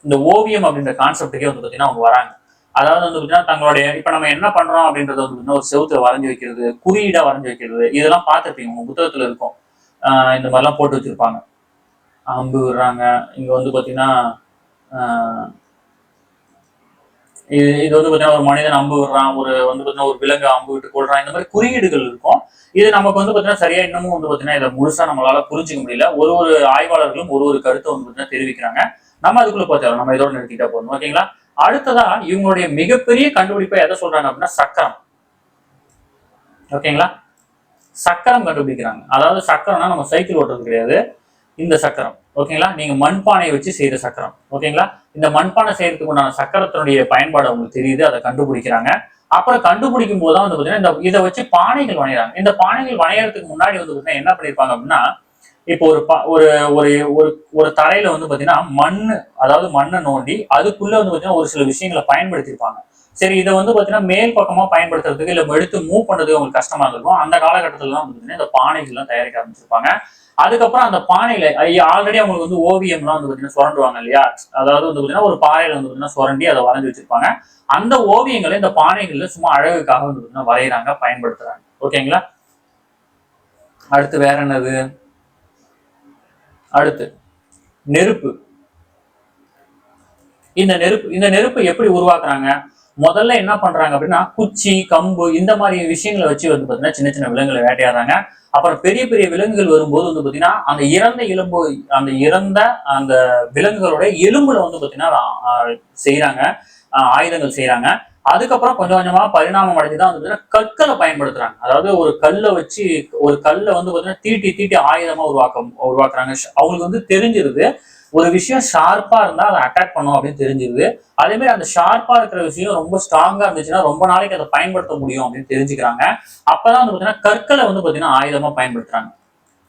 இந்த ஓவியம் அப்படின்ற கான்செப்டுக்கே வந்து பாத்தீங்கன்னா அவங்க வராங்க. அதாவது வந்து பாத்தீங்கன்னா தங்களுடைய இப்ப நம்ம என்ன பண்றோம் அப்படின்றத வந்து ஒரு செவுத்துல வரைஞ்சு வைக்கிறது, குறியீடா வரைஞ்சு வைக்கிறது, இதெல்லாம் பார்த்துருப்பீங்க, உங்க புத்தகத்துல இருக்கும். இந்த மாதிரிலாம் போட்டு வச்சிருப்பாங்க. அம்பு விடுறாங்க, இங்க வந்து பாத்தீங்கன்னா இது வந்து பாத்தீங்கன்னா ஒரு மனிதன் அம்பு விடுறான், ஒரு வந்து பாத்தீங்கன்னா ஒரு விலங்கு அம்பு விட்டு கொள்றான், இந்த மாதிரி குறியீடுகள் இருக்கும். இது நமக்கு வந்து பாத்தீங்கன்னா சரியா இன்னமும் வந்து பாத்தீங்கன்னா இதை முழுசா நம்மளால புரிஞ்சுக்க முடியல. ஒரு ஆய்வாளர்களும் ஒரு கருத்தை வந்து பாத்தீங்கன்னா தெரிவிக்கிறாங்க. நம்ம அதுக்குள்ள போத்தோம், நம்ம இதோட நிறுத்திட்டா போதும். ஓகேங்களா? அடுத்ததா இவங்களுடைய மிகப்பெரிய கண்டுபிடிப்பை எதை சொல்றாங்க அப்படின்னா சக்கரம். ஓகேங்களா? சக்கரம் கண்டுபிடிக்கிறாங்க. அதாவது சக்கரம்னா நம்ம சைக்கிள் ஓட்டுறது கிடையாது, இந்த சக்கரம். ஓகேங்களா? நீங்க மண்பானையை வச்சு செய்யற சக்கரம். ஓகேங்களா? இந்த மண்பானை செய்யறதுக்கு உண்டான சக்கரத்தினுடைய பயன்பாடு அவங்களுக்கு தெரியுது, அதை கண்டுபிடிக்கிறாங்க. அப்புறம் கண்டுபிடிக்கும் போதுதான் வந்து பாத்தீங்கன்னா இதை வச்சு பானைகள் வணையறாங்க. இந்த பானைகள் வணையறதுக்கு முன்னாடி வந்து பாத்தீங்கன்னா என்ன பண்ணிருப்பாங்க அப்படின்னா, இப்போ ஒரு ஒரு ஒரு ஒரு தரையில வந்து பாத்தீங்கன்னா அதாவது மண்ணை நோண்டி அதுக்குள்ள வந்து பாத்தீங்கன்னா ஒரு சில விஷயங்களை பயன்படுத்தியிருப்பாங்க. சரி, இதை வந்து பாத்தீங்கன்னா மேல் பக்கமா பயன்படுத்துறதுக்கு இல்ல எடுத்து மூவ் பண்றதுக்கு உங்களுக்கு கஷ்டமா இருக்கும். அந்த காலகட்டத்துல தான் வந்து இந்த பானைகள் எல்லாம் தயாரிக்க ஆரம்பிச்சிருப்பாங்க. அதுக்கப்புறம் அந்த பானையில ஆல்ரெடி அவங்களுக்கு வந்து ஓவியம் எல்லாம் வந்து பாத்தீங்கன்னா சுரண்டுவாங்க இல்லையா? அதாவது வந்து பாத்தீங்கன்னா ஒரு பாறையில வந்து பாத்தீங்கன்னா சுரண்டி அதை வரைஞ்சு வச்சிருப்பாங்க. அந்த ஓவியங்களை இந்த பானைகள்ல சும்மா அழகுக்காக வந்து பாத்தீங்கன்னா வரைகிறாங்க, பயன்படுத்துறாங்க. ஓகேங்களா? அடுத்து வேற என்னது? அடுத்து நெருப்பு. இந்த நெருப்பு எப்படி உருவாக்குறாங்க? முதல்ல என்ன பண்றாங்க அப்படின்னா, குச்சி, கம்பு இந்த மாதிரி விஷயங்களை வச்சு வந்து பாத்தீங்கன்னா சின்ன சின்ன விலங்குகளை வேட்டையாடுறாங்க. அப்புறம் பெரிய பெரிய விலங்குகள் வரும்போது வந்து பாத்தீங்கன்னா அந்த இறந்த அந்த விலங்குகளோட எலும்புல வந்து பாத்தீங்கன்னா செய்யறாங்க, ஆயுதங்கள் செய்யறாங்க. அதுக்கப்புறம் கொஞ்சம் கொஞ்சமா பரிணாமம் அடைஞ்சுதான் வந்து கற்களை பயன்படுத்துறாங்க. அதாவது ஒரு கல்லை வந்து பாத்தீங்கன்னா தீட்டி தீட்டி ஆயுதமா உருவாக்குறாங்க. அவங்களுக்கு வந்து தெரிஞ்சிருது ஒரு விஷயம் ஷார்ப்பா இருந்தா அதை அட்டாக் பண்ணும் அப்படின்னு தெரிஞ்சிருது. அதே மாதிரி அந்த ஷார்ப்பா இருக்கிற விஷயம் ரொம்ப ஸ்ட்ராங்கா இருந்துச்சுன்னா ரொம்ப நாளைக்கு அதை பயன்படுத்த முடியும் அப்படின்னு தெரிஞ்சுக்கிறாங்க. அப்பதான் வந்து பாத்தீங்கன்னா கற்களை வந்து பாத்தீங்கன்னா ஆயுதமா பயன்படுத்துறாங்க.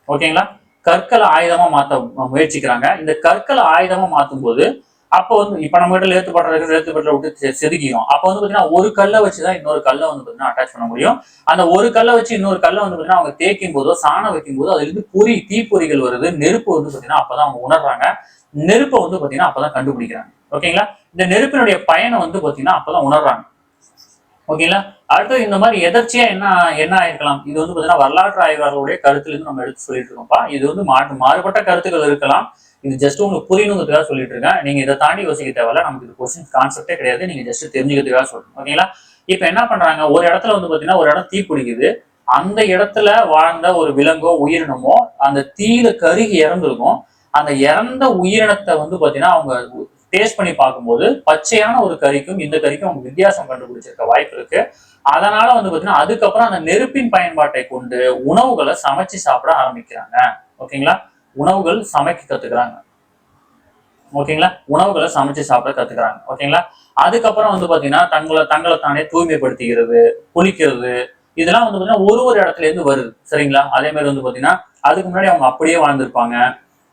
ஓகேங்களா? கற்களை ஆயுதமா மாத்த முயற்சிக்கிறாங்க. இந்த கற்களை ஆயுதமா மாத்தும் போது அப்ப வந்து இப்ப நம்ம கிட்ட லேத்துப்பட்ட விட்டு செதுக்கிடும். அப்ப வந்து பாத்தீங்கன்னா ஒரு கல்லை வச்சுதான் இன்னொரு கல்லை வந்து பாத்தீங்கன்னா அட்டாச் பண்ண முடியும். அந்த ஒரு கல்லை வச்சு இன்னொரு கல்லை வந்து பாத்தீங்கன்னா அவங்க தேய்க்கும் போதோ சாணம் வைக்கும் போதோ அதுல இருந்து தீப்பொறிகள் வருது, நெருப்பு வந்து பாத்தீங்கன்னா அப்பதான் அவங்க உணர்றாங்க. நெருப்பை வந்து பாத்தீங்கன்னா அப்பதான் கண்டுபிடிக்கிறாங்க. ஓகேங்களா? இந்த நெருப்பினுடைய பயனை வந்து பாத்தீங்கன்னா அப்பதான் உணர்றாங்க. ஓகேங்களா? அடுத்து இந்த மாதிரி எதர்ச்சியா என்ன என்ன ஆயிருக்கலாம்? இது வந்து பாத்தீங்கன்னா வரலாற்று ஆய்வாளர்களுடைய கருத்துல இருந்து நம்ம எடுத்து சொல்லிட்டு இருக்கோம்ப்பா. இது வந்து மாறுபட்ட கருத்துக்கள் இருக்கலாம். இது ஜஸ்ட் உங்களுக்கு புரியணுங்கிறதுக்காக சொல்லிட்டு இருக்கேன். நீங்க இதை தாண்டி யோசிக்க தேவையில்ல. நமக்கு இது கொஸ்டின் கான்செப்டே கிடையாது. நீங்க ஜஸ்ட் தெரிஞ்சுக்கிறதுக்காக சொல்லணும். ஓகேங்களா? இப்ப என்ன பண்றாங்க, ஒரு இடத்துல வந்து பாத்தீங்கன்னா ஒரு இடம் தீ பிடிக்குது. அந்த இடத்துல வாழ்ந்த ஒரு விலங்கோ உயிரினமோ அந்த தீயில கருகி இறந்துருக்கும். அந்த இறந்த உயிரினத்தை வந்து பாத்தீங்கன்னா அவங்க டேஸ்ட் பண்ணி பார்க்கும்போது பச்சையான ஒரு கறிக்கும் இந்த கறிக்கும் அவங்க வித்தியாசம் கண்டுபிடிச்சிருக்க வாய்ப்பு இருக்கு. அதனால வந்து பாத்தீங்கன்னா அதுக்கப்புறம் அந்த நெருப்பின் பயன்பாட்டை கொண்டு உணவுகளை சமைச்சு சாப்பிட ஆரம்பிக்கிறாங்க. ஓகேங்களா? உணவுகள் சமைக்க கத்துக்கிறாங்க. ஓகேங்களா? உணவுகளை சமைச்சு சாப்பிட கத்துக்கிறாங்க. ஓகேங்களா? அதுக்கப்புறம் வந்து பாத்தீங்கன்னா தங்களை தானே தூய்மைப்படுத்திக்கிறது, குளிக்கிறது, இதெல்லாம் வந்து பாத்தீங்கன்னா ஒரு இடத்துல இருந்து வருது. சரிங்களா? அதே மாதிரி வந்து பாத்தீங்கன்னா அதுக்கு முன்னாடி அவங்க அப்படியே வாழ்ந்திருப்பாங்க.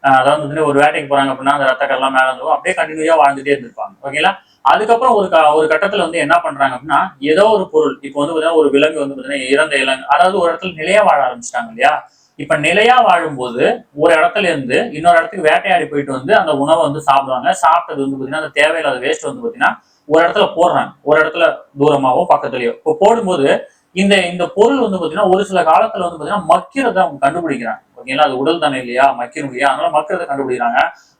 அதாவது வந்து ஒரு வேட்டைக்கு போறாங்க அப்படின்னா அந்த ரத்தக்கெல்லாம் மேல இருந்தும் அப்படியே கண்டினியூவா வாழ்ந்துட்டே இருந்திருப்பாங்க. ஓகேங்களா? அதுக்கப்புறம் ஒரு கட்டத்துல வந்து என்ன பண்றாங்க அப்படின்னா ஏதோ ஒரு பொருள் இப்போ வந்து பாத்தீங்கன்னா ஒரு விலங்கு வந்து பாத்தீங்கன்னா இறந்த இலங்கு, அதாவது ஒரு இடத்துல நிலையா வாழ ஆரம்பிச்சிட்டாங்க இல்லையா? இப்ப நிலையா வாழும்போது ஒரு இடத்துல இருந்து இன்னொரு இடத்துக்கு வேட்டையாடி போயிட்டு வந்து அந்த உணவை வந்து சாப்பிடுவாங்க. சாப்பிட்டது வந்து பாத்தீங்கன்னா அந்த தேவையில்லாத வேஸ்ட் வந்து பாத்தீங்கன்னா ஒரு இடத்துல போடுறாங்க, ஒரு இடத்துல தூரமாவோ பக்கத்துலயோ. இப்போ போடும்போது இந்த இந்த பொருள் வந்து பாத்தீங்கன்னா ஒரு சில காலத்துல வந்து பாத்தீங்கன்னா மக்கிறத அவங்க கண்டுபிடிக்கிறாங்க. ஓகேங்களா? அது உடல் தானே இல்லையா, மக்கிரும் இல்லையா, அதனால மக்கிறத கண்டுபிடிக்கிறாங்க.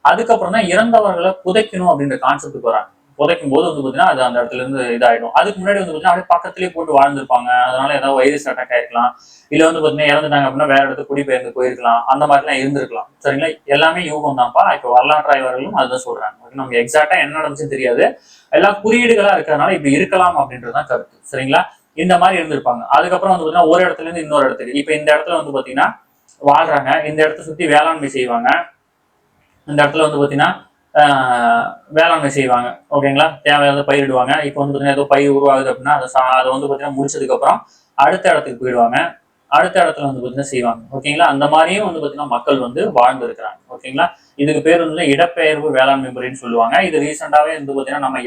அதுக்கப்புறம் தான் இறந்தவர்களை புதைக்கணும் அப்படின்ற கான்செப்டுக்கு வராங்க. புதைக்கும் போது வந்து பாத்தீங்கன்னா அது அந்த இடத்துல இருந்து இதாயிடும். அதுக்கு முன்னாடி வந்து பாத்தீங்கன்னா அப்படியே பக்கத்துலயே போட்டு வாழ்ந்திருப்பாங்க. அதனால ஏதாவது வைரஸ் அட்டாக் ஆயிருக்கலாம். இல்ல வந்து பாத்தீங்கன்னா இறந்துட்டாங்க அப்படின்னா வேற இடத்துக்கு குடிபெயர்ந்து போயிருக்கலாம். அந்த மாதிரி எல்லாம் இருந்திருக்கலாம். சரிங்களா? எல்லாமே யூகம் தான்ப்பா. இப்ப வரலாற்று ஆய்வாளர்களும் அதுதான் சொல்றாங்க. நமக்கு எக்ஸாக்டா என்ன நடந்துச்சுன்னு தெரியாது. எல்லாம் குறியீடுகளா இருக்கிறதுனால இப்படி இருக்கலாம் அப்படின்றதுதான் கருத்து. சரிங்களா? இந்த மாதிரி இருந்திருப்பாங்க. அதுக்கப்புறம் வந்து பாத்தீங்கன்னா ஒரு இடத்துல இருந்து இன்னொரு இடத்துக்கு, இப்ப இந்த இடத்துல வந்து பாத்தீங்கன்னா வாழ்றாங்க. இந்த இடத்த சுத்தி வேளாண்மை செய்வாங்க. இந்த இடத்துல வந்து பாத்தீங்கன்னா வேளாண்மை செய்வாங்க. ஓகேங்களா? தேவையான பயிரிடுவாங்க. இப்போ வந்து பாத்தீங்கன்னா ஏதோ பயிர் உருவாகுது அப்படின்னா அதை வந்து பாத்தீங்கன்னா முடிச்சதுக்கு அப்புறம் அடுத்த இடத்துக்கு போயிடுவாங்க. அடுத்த இடத்துல வந்து பாத்தீங்கன்னா செய்வாங்க. ஓகேங்களா? அந்த மாதிரியும் வந்து பாத்தீங்கன்னா மக்கள் வந்து வாழ்ந்து இருக்கிறாங்க. ஓகேங்களா? இதுக்கு பேர் வந்து இடப்பெயர்வு வேளாண்மை முறைன்னு சொல்லுவாங்க. இது ரீசெண்டாவே வந்து பாத்தீங்கன்னா நம்ம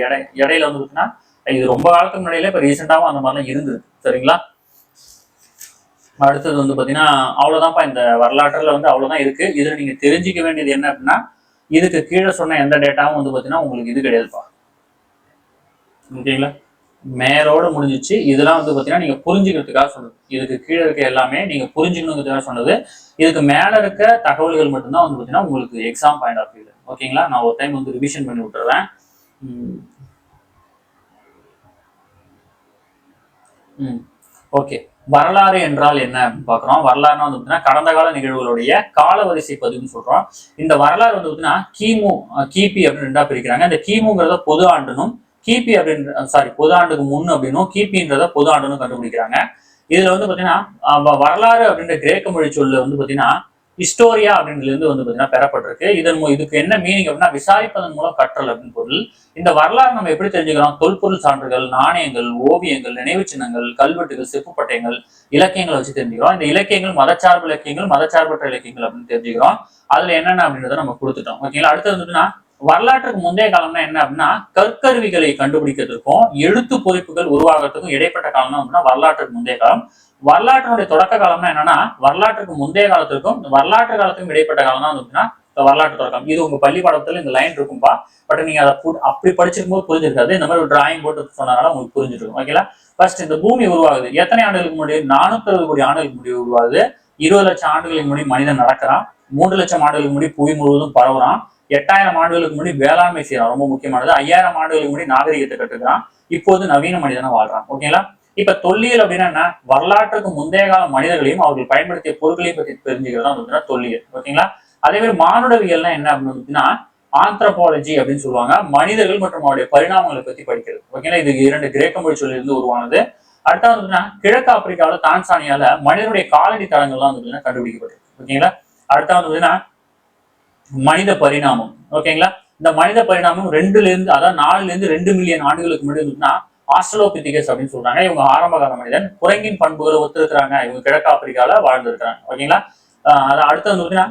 இடையில வந்து பாத்தீங்கன்னா இது ரொம்ப காலத்துக்கு முன்னாடியில இப்ப ரீசெண்டாவும் அந்த மாதிரிலாம் இருந்தது. சரிங்களா? அடுத்தது வந்து பாத்தீங்கன்னா அவ்வளவுதான்ப்பா. இந்த வரலாற்றுல வந்து அவ்வளவுதான் இருக்கு. இதுல நீங்க தெரிஞ்சுக்க வேண்டியது என்ன அப்படின்னா இதுக்கு கீழே சொன்ன எந்த டேட்டாவும் வந்து பாத்தீங்கன்னா உங்களுக்கு இது கிடையாதுப்பா. ஓகேங்களா? மேலோட முடிஞ்சிச்சு. இதெல்லாம் வந்து பாத்தீங்கன்னா நீங்க புரிஞ்சுக்கிறதுக்காக சொன்னது. இதுக்கு கீழே இருக்க எல்லாமே நீங்க புரிஞ்சுக்கணுங்கிறதுக்காக சொன்னது. இதுக்கு மேல இருக்க தகவல்கள் மட்டும்தான் வந்து பாத்தீங்கன்னா உங்களுக்கு எக்ஸாம் பாயிண்ட் ஆஃப் வியூல. ஓகேங்களா? நான் ஒரு டைம் வந்து ரிவிஷன் பண்ணி விட்டுறேன். ஓகே. வரலாறு என்றால் என்ன அப்படின்னு பாக்குறோம். வரலாறுனா வந்து பாத்தீங்கன்னா கடந்த கால நிகழ்வுகளுடைய காலவரிசை பதிவுன்னு சொல்றோம். இந்த வரலாறு வந்து பாத்தீங்கன்னா கிபி அப்படின்னு ரெண்டா பிரிக்கிறாங்க. இந்த கிமுங்கிறத பொது ஆண்டுனும், கிபி அப்படின்னு பொது ஆண்டுக்கு முன் அப்படின்னும், கிபின்றத பொது ஆண்டுன்னு கண்டுபிடிக்கிறாங்க. இதுல வந்து பாத்தீங்கன்னா வரலாறு அப்படின்ற கிரேக்க மொழி சொல்ல வந்து பாத்தீங்கன்னா ஹிஸ்டோரியா அப்படின்றதுல இருந்து வந்து பாத்தீங்கன்னா பெறப்பட்டிருக்கு. இதுக்கு என்ன மீனிங் அப்படின்னா விசாரிப்பதன் மூலம் கற்றல் அப்படின்னு பொருள். இந்த வரலாறு நம்ம எப்படி தெரிஞ்சுக்கிறோம்? தொல்பொருள் சான்றுகள், நாணயங்கள், ஓவியங்கள், நினைவு சின்னங்கள், கல்வெட்டுகள், செப்பு பட்டயங்கள், இலக்கியங்களை வச்சு தெரிஞ்சுக்கிறோம். இந்த இலக்கியங்கள் மதச்சார்பு இலக்கியங்கள், மதச்சார்பற்ற இலக்கியங்கள் அப்படின்னு தெரிஞ்சுக்கிறோம். அதுல என்னென்ன அப்படின்றத நம்ம கொடுத்துட்டோம். ஓகேங்களா? அடுத்தது வந்துட்டுன்னா வரலாற்றுக்கு முந்தைய காலம்னா என்ன அப்படின்னா கற்கருவிகளை கண்டுபிடிக்கிறதுக்கும் எழுத்து பொறிப்புகள் உருவாகிறதுக்கும் இடைப்பட்ட காலம் அப்படின்னா வரலாற்றுக்கு முந்தைய காலம். வரலாற்றினுடைய தொடக்க காலம்னா என்னன்னா வரலாற்றுக்கு முந்தைய காலத்திற்கும் வரலாற்று காலத்துக்கும் இடைப்பட்ட காலம் தான் அப்படின்னா வரலாற்று தொடக்கம். இது உங்க பள்ளி பாடத்துல இந்த லைன் இருக்கும்பா. பட் நீங்க அதை அப்படி படிச்சிருக்கும் போது புரிஞ்சிருக்காது. இந்த மாதிரி ஒரு டிராயிங் போட்டு சொன்னதால உங்களுக்கு புரிஞ்சிருக்கும். ஓகேங்களா? ஃபர்ஸ்ட் இந்த பூமி உருவாகுது எத்தனை ஆண்டுகளுக்கு முன்னாடி? 460 கோடி ஆண்டுகளுக்கு முன்னாடி உருவாகுது. 20 லட்சம் ஆண்டுகளுக்கு முன்னாடி மனிதன் நடக்கிறான். 3 லட்சம் ஆண்டுகளுக்கு முன்னாடி புவி முழுவதும் பரவுறான். 8000 ஆண்டுகளுக்கு முன்னாடி வேளாண்மை செய்யறான், ரொம்ப முக்கியமானது. 5000 ஆண்டுகளுக்கு முன்னாடி நாகரிகத்தை கட்டுக்கிறான். இப்போது நவீன மனிதனா வாழ்றான். ஓகேங்களா? இப்ப தொல்லியல் அப்படின்னா என்ன? வரலாற்றுக்கு முந்தைய கால மனிதர்களையும் அவர்கள் பயன்படுத்திய பொருட்களையும் பத்தி தெரிஞ்சுக்கிறதா தொல்லியல். ஓகேங்களா? அதே மாதிரி மானுடவியல்னா என்ன அப்படின்னா ஆந்த்ரோபாலஜி அப்படின்னு சொல்லுவாங்க. மனிதர்கள் மற்றும் அவருடைய பரிணாமங்களை பத்தி படிக்கிறது. ஓகேங்களா? இது 2 கிரேக்க மொழி சொல்லிருந்து உருவானது. அடுத்தது கிழக்கு ஆப்பிரிக்காவில தான்சானியால மனிதனுடைய காலடி தளங்கள்லாம் கண்டுபிடிக்கப்பட்டிருக்கு. ஓகேங்களா? அடுத்தது மனித பரிணாமம். ஓகேங்களா? இந்த மனித பரிணாமம் 4 2 மில்லியன் ஆண்டுகளுக்கு முன்னாடி ஆஸ்ட்ரலோபிதிகஸ் அப்படின்னு சொல்றாங்க. இவங்க ஆரம்ப கால மனிதன். குரங்கின் பண்புகளை ஒத்துருக்கிறாங்க. இவங்க கிழக்கு ஆப்பிரிக்கால வாழ்ந்துருக்காங்க. ஓகேங்களா? அடுத்தது 2.3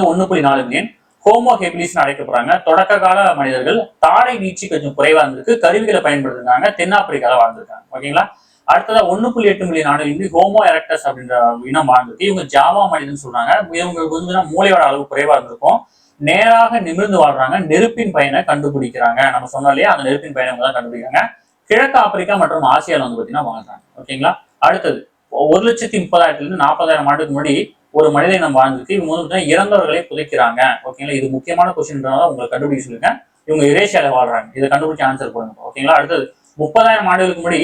1.4 மில்லியன் ஹோமோ ஹெபிலிஸ் அழைக்கப்படுறாங்க. தொடக்க கால மனிதர்கள். தாடை நீட்சி கொஞ்சம் குறைவா இருந்திருக்கு. கருவிகளை பயன்படுத்திருக்காங்க. தென்னாப்பிரிக்கால வாழ்ந்திருக்காங்க. ஓகேங்களா? அடுத்ததா 1.8 மில்லியன் ஆண்டுகள் ஹோமோ எரக்டஸ் அப்படின்ற இனம் வாழ்ந்திருக்கு. இவங்க ஜாவா மனிதன் சொல்றாங்க. இவங்களுக்கு மூளையோட அளவு குறைவா இருந்திருக்கும். நேராக நிமிர்ந்து வாழ்றாங்க. நெருப்பின் பயனை கண்டுபிடிக்கிறாங்க. நம்ம சொன்னோம் இல்லையா, அந்த நெருப்பின் பயனை தான் கண்டுபிடிக்கிறாங்க. கிழக்கு ஆப்பிரிக்கா மற்றும் ஆசியால பாத்தீங்கன்னா வாழ்றாங்க. ஓகேங்களா? அடுத்தது 1,30,000 40,000 ஆண்டுக்கு முன்னாடி ஒரு மனித இனம் வாழ்ந்துருக்கு. இவங்க இறந்தவர்களை புதைக்கிறாங்க. ஓகேங்களா? இது முக்கியமான கொஸ்டின் உங்களுக்கு கண்டுபிடிக்க சொல்லுங்க. இவங்க யுரேஷியால வாழ்றாங்க. இதை கண்டுபிடிச்சு ஆன்சர் பண்ணுங்க. ஓகேங்களா? அடுத்தது 30,000 ஆண்டுகளுக்கு முன்னாடி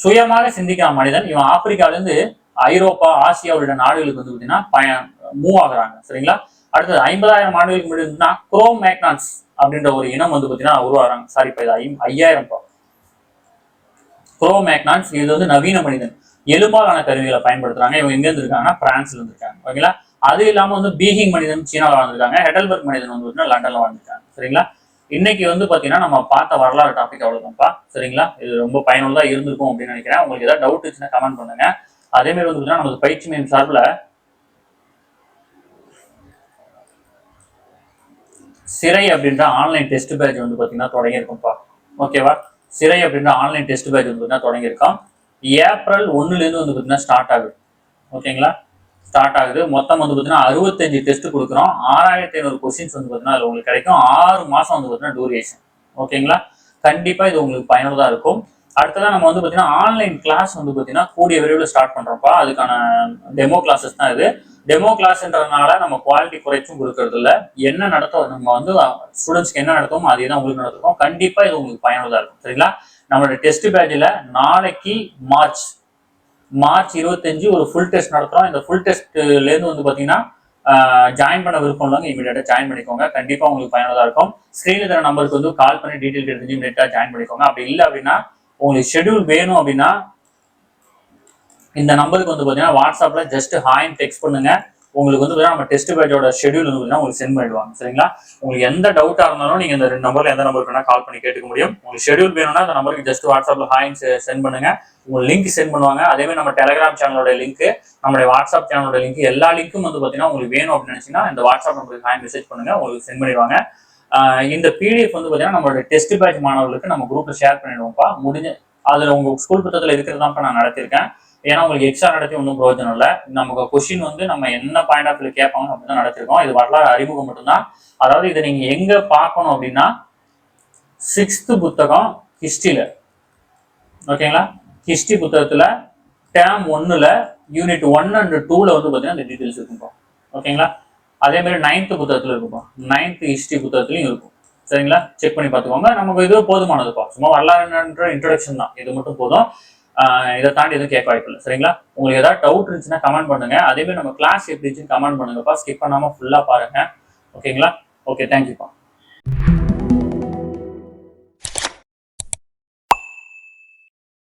சுயமாக சிந்திக்கிற மனிதன். இவன் ஆப்பிரிக்கால இருந்து ஐரோப்பா ஆசியாவோட நாடுகளுக்கு பாத்தீங்கன்னா மூவ் ஆகுறாங்க. சரிங்களா? அடுத்தது 50,000 ஆண்டுகளுக்கு முன்னாடி குரோம் மேக்னான்ஸ் அப்படின்ற ஒரு இனம் பாத்தீங்கன்னா உருவாகிறாங்க. Sorry, 5000 chrome Magnons. இது நவீன மனிதன். எலும்பாலான கருவிகளை பயன்படுத்துறாங்க. இவங்க எங்க இருந்து இருக்காங்கன்னா பிரான்ஸ்ல இருந்திருக்காங்க. ஓகேங்களா? அது இல்லாம பீகிங் மனிதன் சீனால வாழ்ந்திருக்காங்க. ஹெடல்பர்க் மனிதன் லண்டன்ல வாழ்ந்திருக்காங்க. சரிங்களா? இன்னைக்கு பாத்தீங்கன்னா நம்ம பார்த்த வரலாறு டாபிக் அவ்வளவுதான்ப்பா. சரிங்களா? இது ரொம்ப பயனுள்ளதா இருந்திருக்கும் அப்படின்னு நினைக்கிறேன். உங்களுக்கு ஏதாவது டவுட் இருந்துச்சுன்னா கமெண்ட் பண்ணுங்க. அதே மாதிரி நமக்கு பயிற்சி மையம் சார்பில் சிறை அப்படின்ற ஆன்லைன் டெஸ்ட் பேட்ச் பாத்தீங்கன்னா தொடங்கியிருக்கும்ப்பா. ஓகேவா? சிறை அப்படின்ற ஆன்லைன் டெஸ்ட் பேட்ச் தொடங்கியிருக்கோம். ஏப்ரல் 1ல இருந்து பாத்தீங்கன்னா ஸ்டார்ட் ஆகுது. ஓகேங்களா? ஸ்டார்ட் ஆகுது. மொத்தம் பாத்தீங்கன்னா 65 டெஸ்ட் கொடுக்குறோம். 6500 கொஸ்டின்ஸ் பாத்தீங்கன்னா அது உங்களுக்கு கிடைக்கும். 6 மாசம் பாத்தீங்கன்னா டூரேஷன். ஓகேங்களா? கண்டிப்பா இது உங்களுக்கு பயனுள்ளதா இருக்கும். அடுத்ததான் நம்ம பாத்தீங்கன்னா ஆன்லைன் கிளாஸ் பாத்தீங்கன்னா கூடிய விரைவில் ஸ்டார்ட் பண்றோம்ப்பா. அதுக்கான டெமோ கிளாஸஸ் தான் இது. டெமோ கிளாஸ்ன்றதுனால நம்ம குவாலிட்டி குறைச்சும் கொடுக்கறது இல்லை. என்ன நடத்தும் நம்ம ஸ்டூடெண்ட்ஸ்க்கு என்ன நடத்தும் அதே தான் உங்களுக்கு நடத்தும். கண்டிப்பா இது உங்களுக்கு பயனுள்ளதா இருக்கும். சரிங்களா? நம்மளோட டெஸ்ட் பேட்ச்ல நாளைக்கு மார்ச் 25 ஒரு ஃபுல் டெஸ்ட் நடத்துறோம். இந்த ஃபுல் டெஸ்ட்ல இருந்து பாத்தீங்கன்னா ஜாயின் பண்ண விருப்பம் உள்ளவங்க இமீடியட்டா ஜாயின் பண்ணிக்கோங்க. கண்டிப்பா உங்களுக்கு பயனுள்ளதா இருக்கும். ஸ்கிரீன்ல தர நம்பருக்கு கால் பண்ணி டீடைல் எடுத்து இமீடியட்டா ஜாயின் பண்ணிக்கோங்க. அப்படி இல்லை அப்படின்னா உங்களுக்கு ஷெட்யூல் வேணும் அப்படின்னா இந்த நம்பருக்கு பாத்தீங்கன்னா வாட்ஸ்அப்ல ஜஸ்ட் ஹாய்னு டெக்ஸ்ட் பண்ணுங்க. உங்களுக்கு நம்ம டெஸ்ட் பேட்சோட ஷெட்யூல் உங்களுக்கு சென்ட் பண்ணிடுவாங்க. சரிங்களா? உங்களுக்கு எந்த டவுட்டா இருந்தாலும் நீங்க இந்த 2 நம்பர்ல எந்த நம்பருக்கு வேணா கால் பண்ணி கேட்டுக்க முடியும். உங்களுக்கு ஷெட்யூல் வேணும்னா அந்த நம்பருக்கு ஜஸ்ட் வாட்ஸ்அப்ல ஹாய் சென்ட் பண்ணுங்க. உங்களுக்கு லிங்க் சென்ட் பண்ணுவாங்க. அதே மாதிரி நம்ம டெலிகிராம் சேனலோட லிங்க், நம்மளுடைய வாட்ஸ்அப் சேனலோட லிங்க், எல்லா லிங்க்கும் பாத்தீங்கன்னா உங்களுக்கு வேணும் அப்படின்னு நினைச்சீங்கன்னா இந்த வாட்ஸ்அப் நம்பருக்கு ஹாய் மெசேஜ் பண்ணுங்க. உங்களுக்கு சென்ட் பண்ணிடுவாங்க. இந்த பிடிஎஃப் பாத்தீங்கன்னா நம்மளோட டெஸ்ட் பேட்ச் மாணவர்களுக்கு நம்ம குரூப்ல ஷேர் பண்ணிடுவோம்ப்பா. முடிஞ்ச அதுல உங்க ஸ்கூல் புத்தகத்துல இருக்கிறதாப்பா நான் நடத்திருக்கேன். ஏன்னா உங்களுக்கு எக்ஸ்ட்ரா நடத்தி ஒன்றும் பிரயோஜனம் இல்லை. நமக்கு கொஸ்டின் நம்ம என்ன பாயிண்ட் ஆஃப் வியூ கேட்பாங்க அப்படிதான் நடத்திருக்கோம். இது வரலாறு அறிமுகம் மட்டும்தான். அதாவது இதை நீங்க எங்க பார்க்கணும் அப்படின்னா 6th புத்தகம் ஹிஸ்டரியில. ஓகேங்களா? ஹிஸ்டரி புத்தகத்துல டேர்ம் 1ல யூனிட் 1 and 2ல பாத்தீங்கன்னா இந்த டீடைல்ஸ் இருக்கும். ஓகேங்களா? அதே மாதிரி 9th புத்தகத்துல இருக்கும். 9th ஹிஸ்டரி புத்தகத்துலயும் இருக்கும். சரிங்களா? செக் பண்ணி பார்த்துக்கோங்க. நமக்கு இது போதுமானதுப்பா. சும்மா வரலாறுன்ற இன்ட்ரோடக்ஷன் தான். இது மட்டும் போதும். இதை தாண்டி எதுவும் கேட்க வாய்ப்பு இல்லை. சரிங்களா? உங்களுக்கு ஏதாவது டவுட் இருந்துச்சுன்னா கமெண்ட் பண்ணுங்க. அதே மாதிரி நம்ம கிளாஸ் எப்படி இருந்துச்சுன்னு கமெண்ட் பண்ணுங்கப்பா. ஸ்கிப் பண்ணாம ஃபுல்லா பாருங்க. ஓகேங்களா? ஓகே, தேங்க்யூப்பா.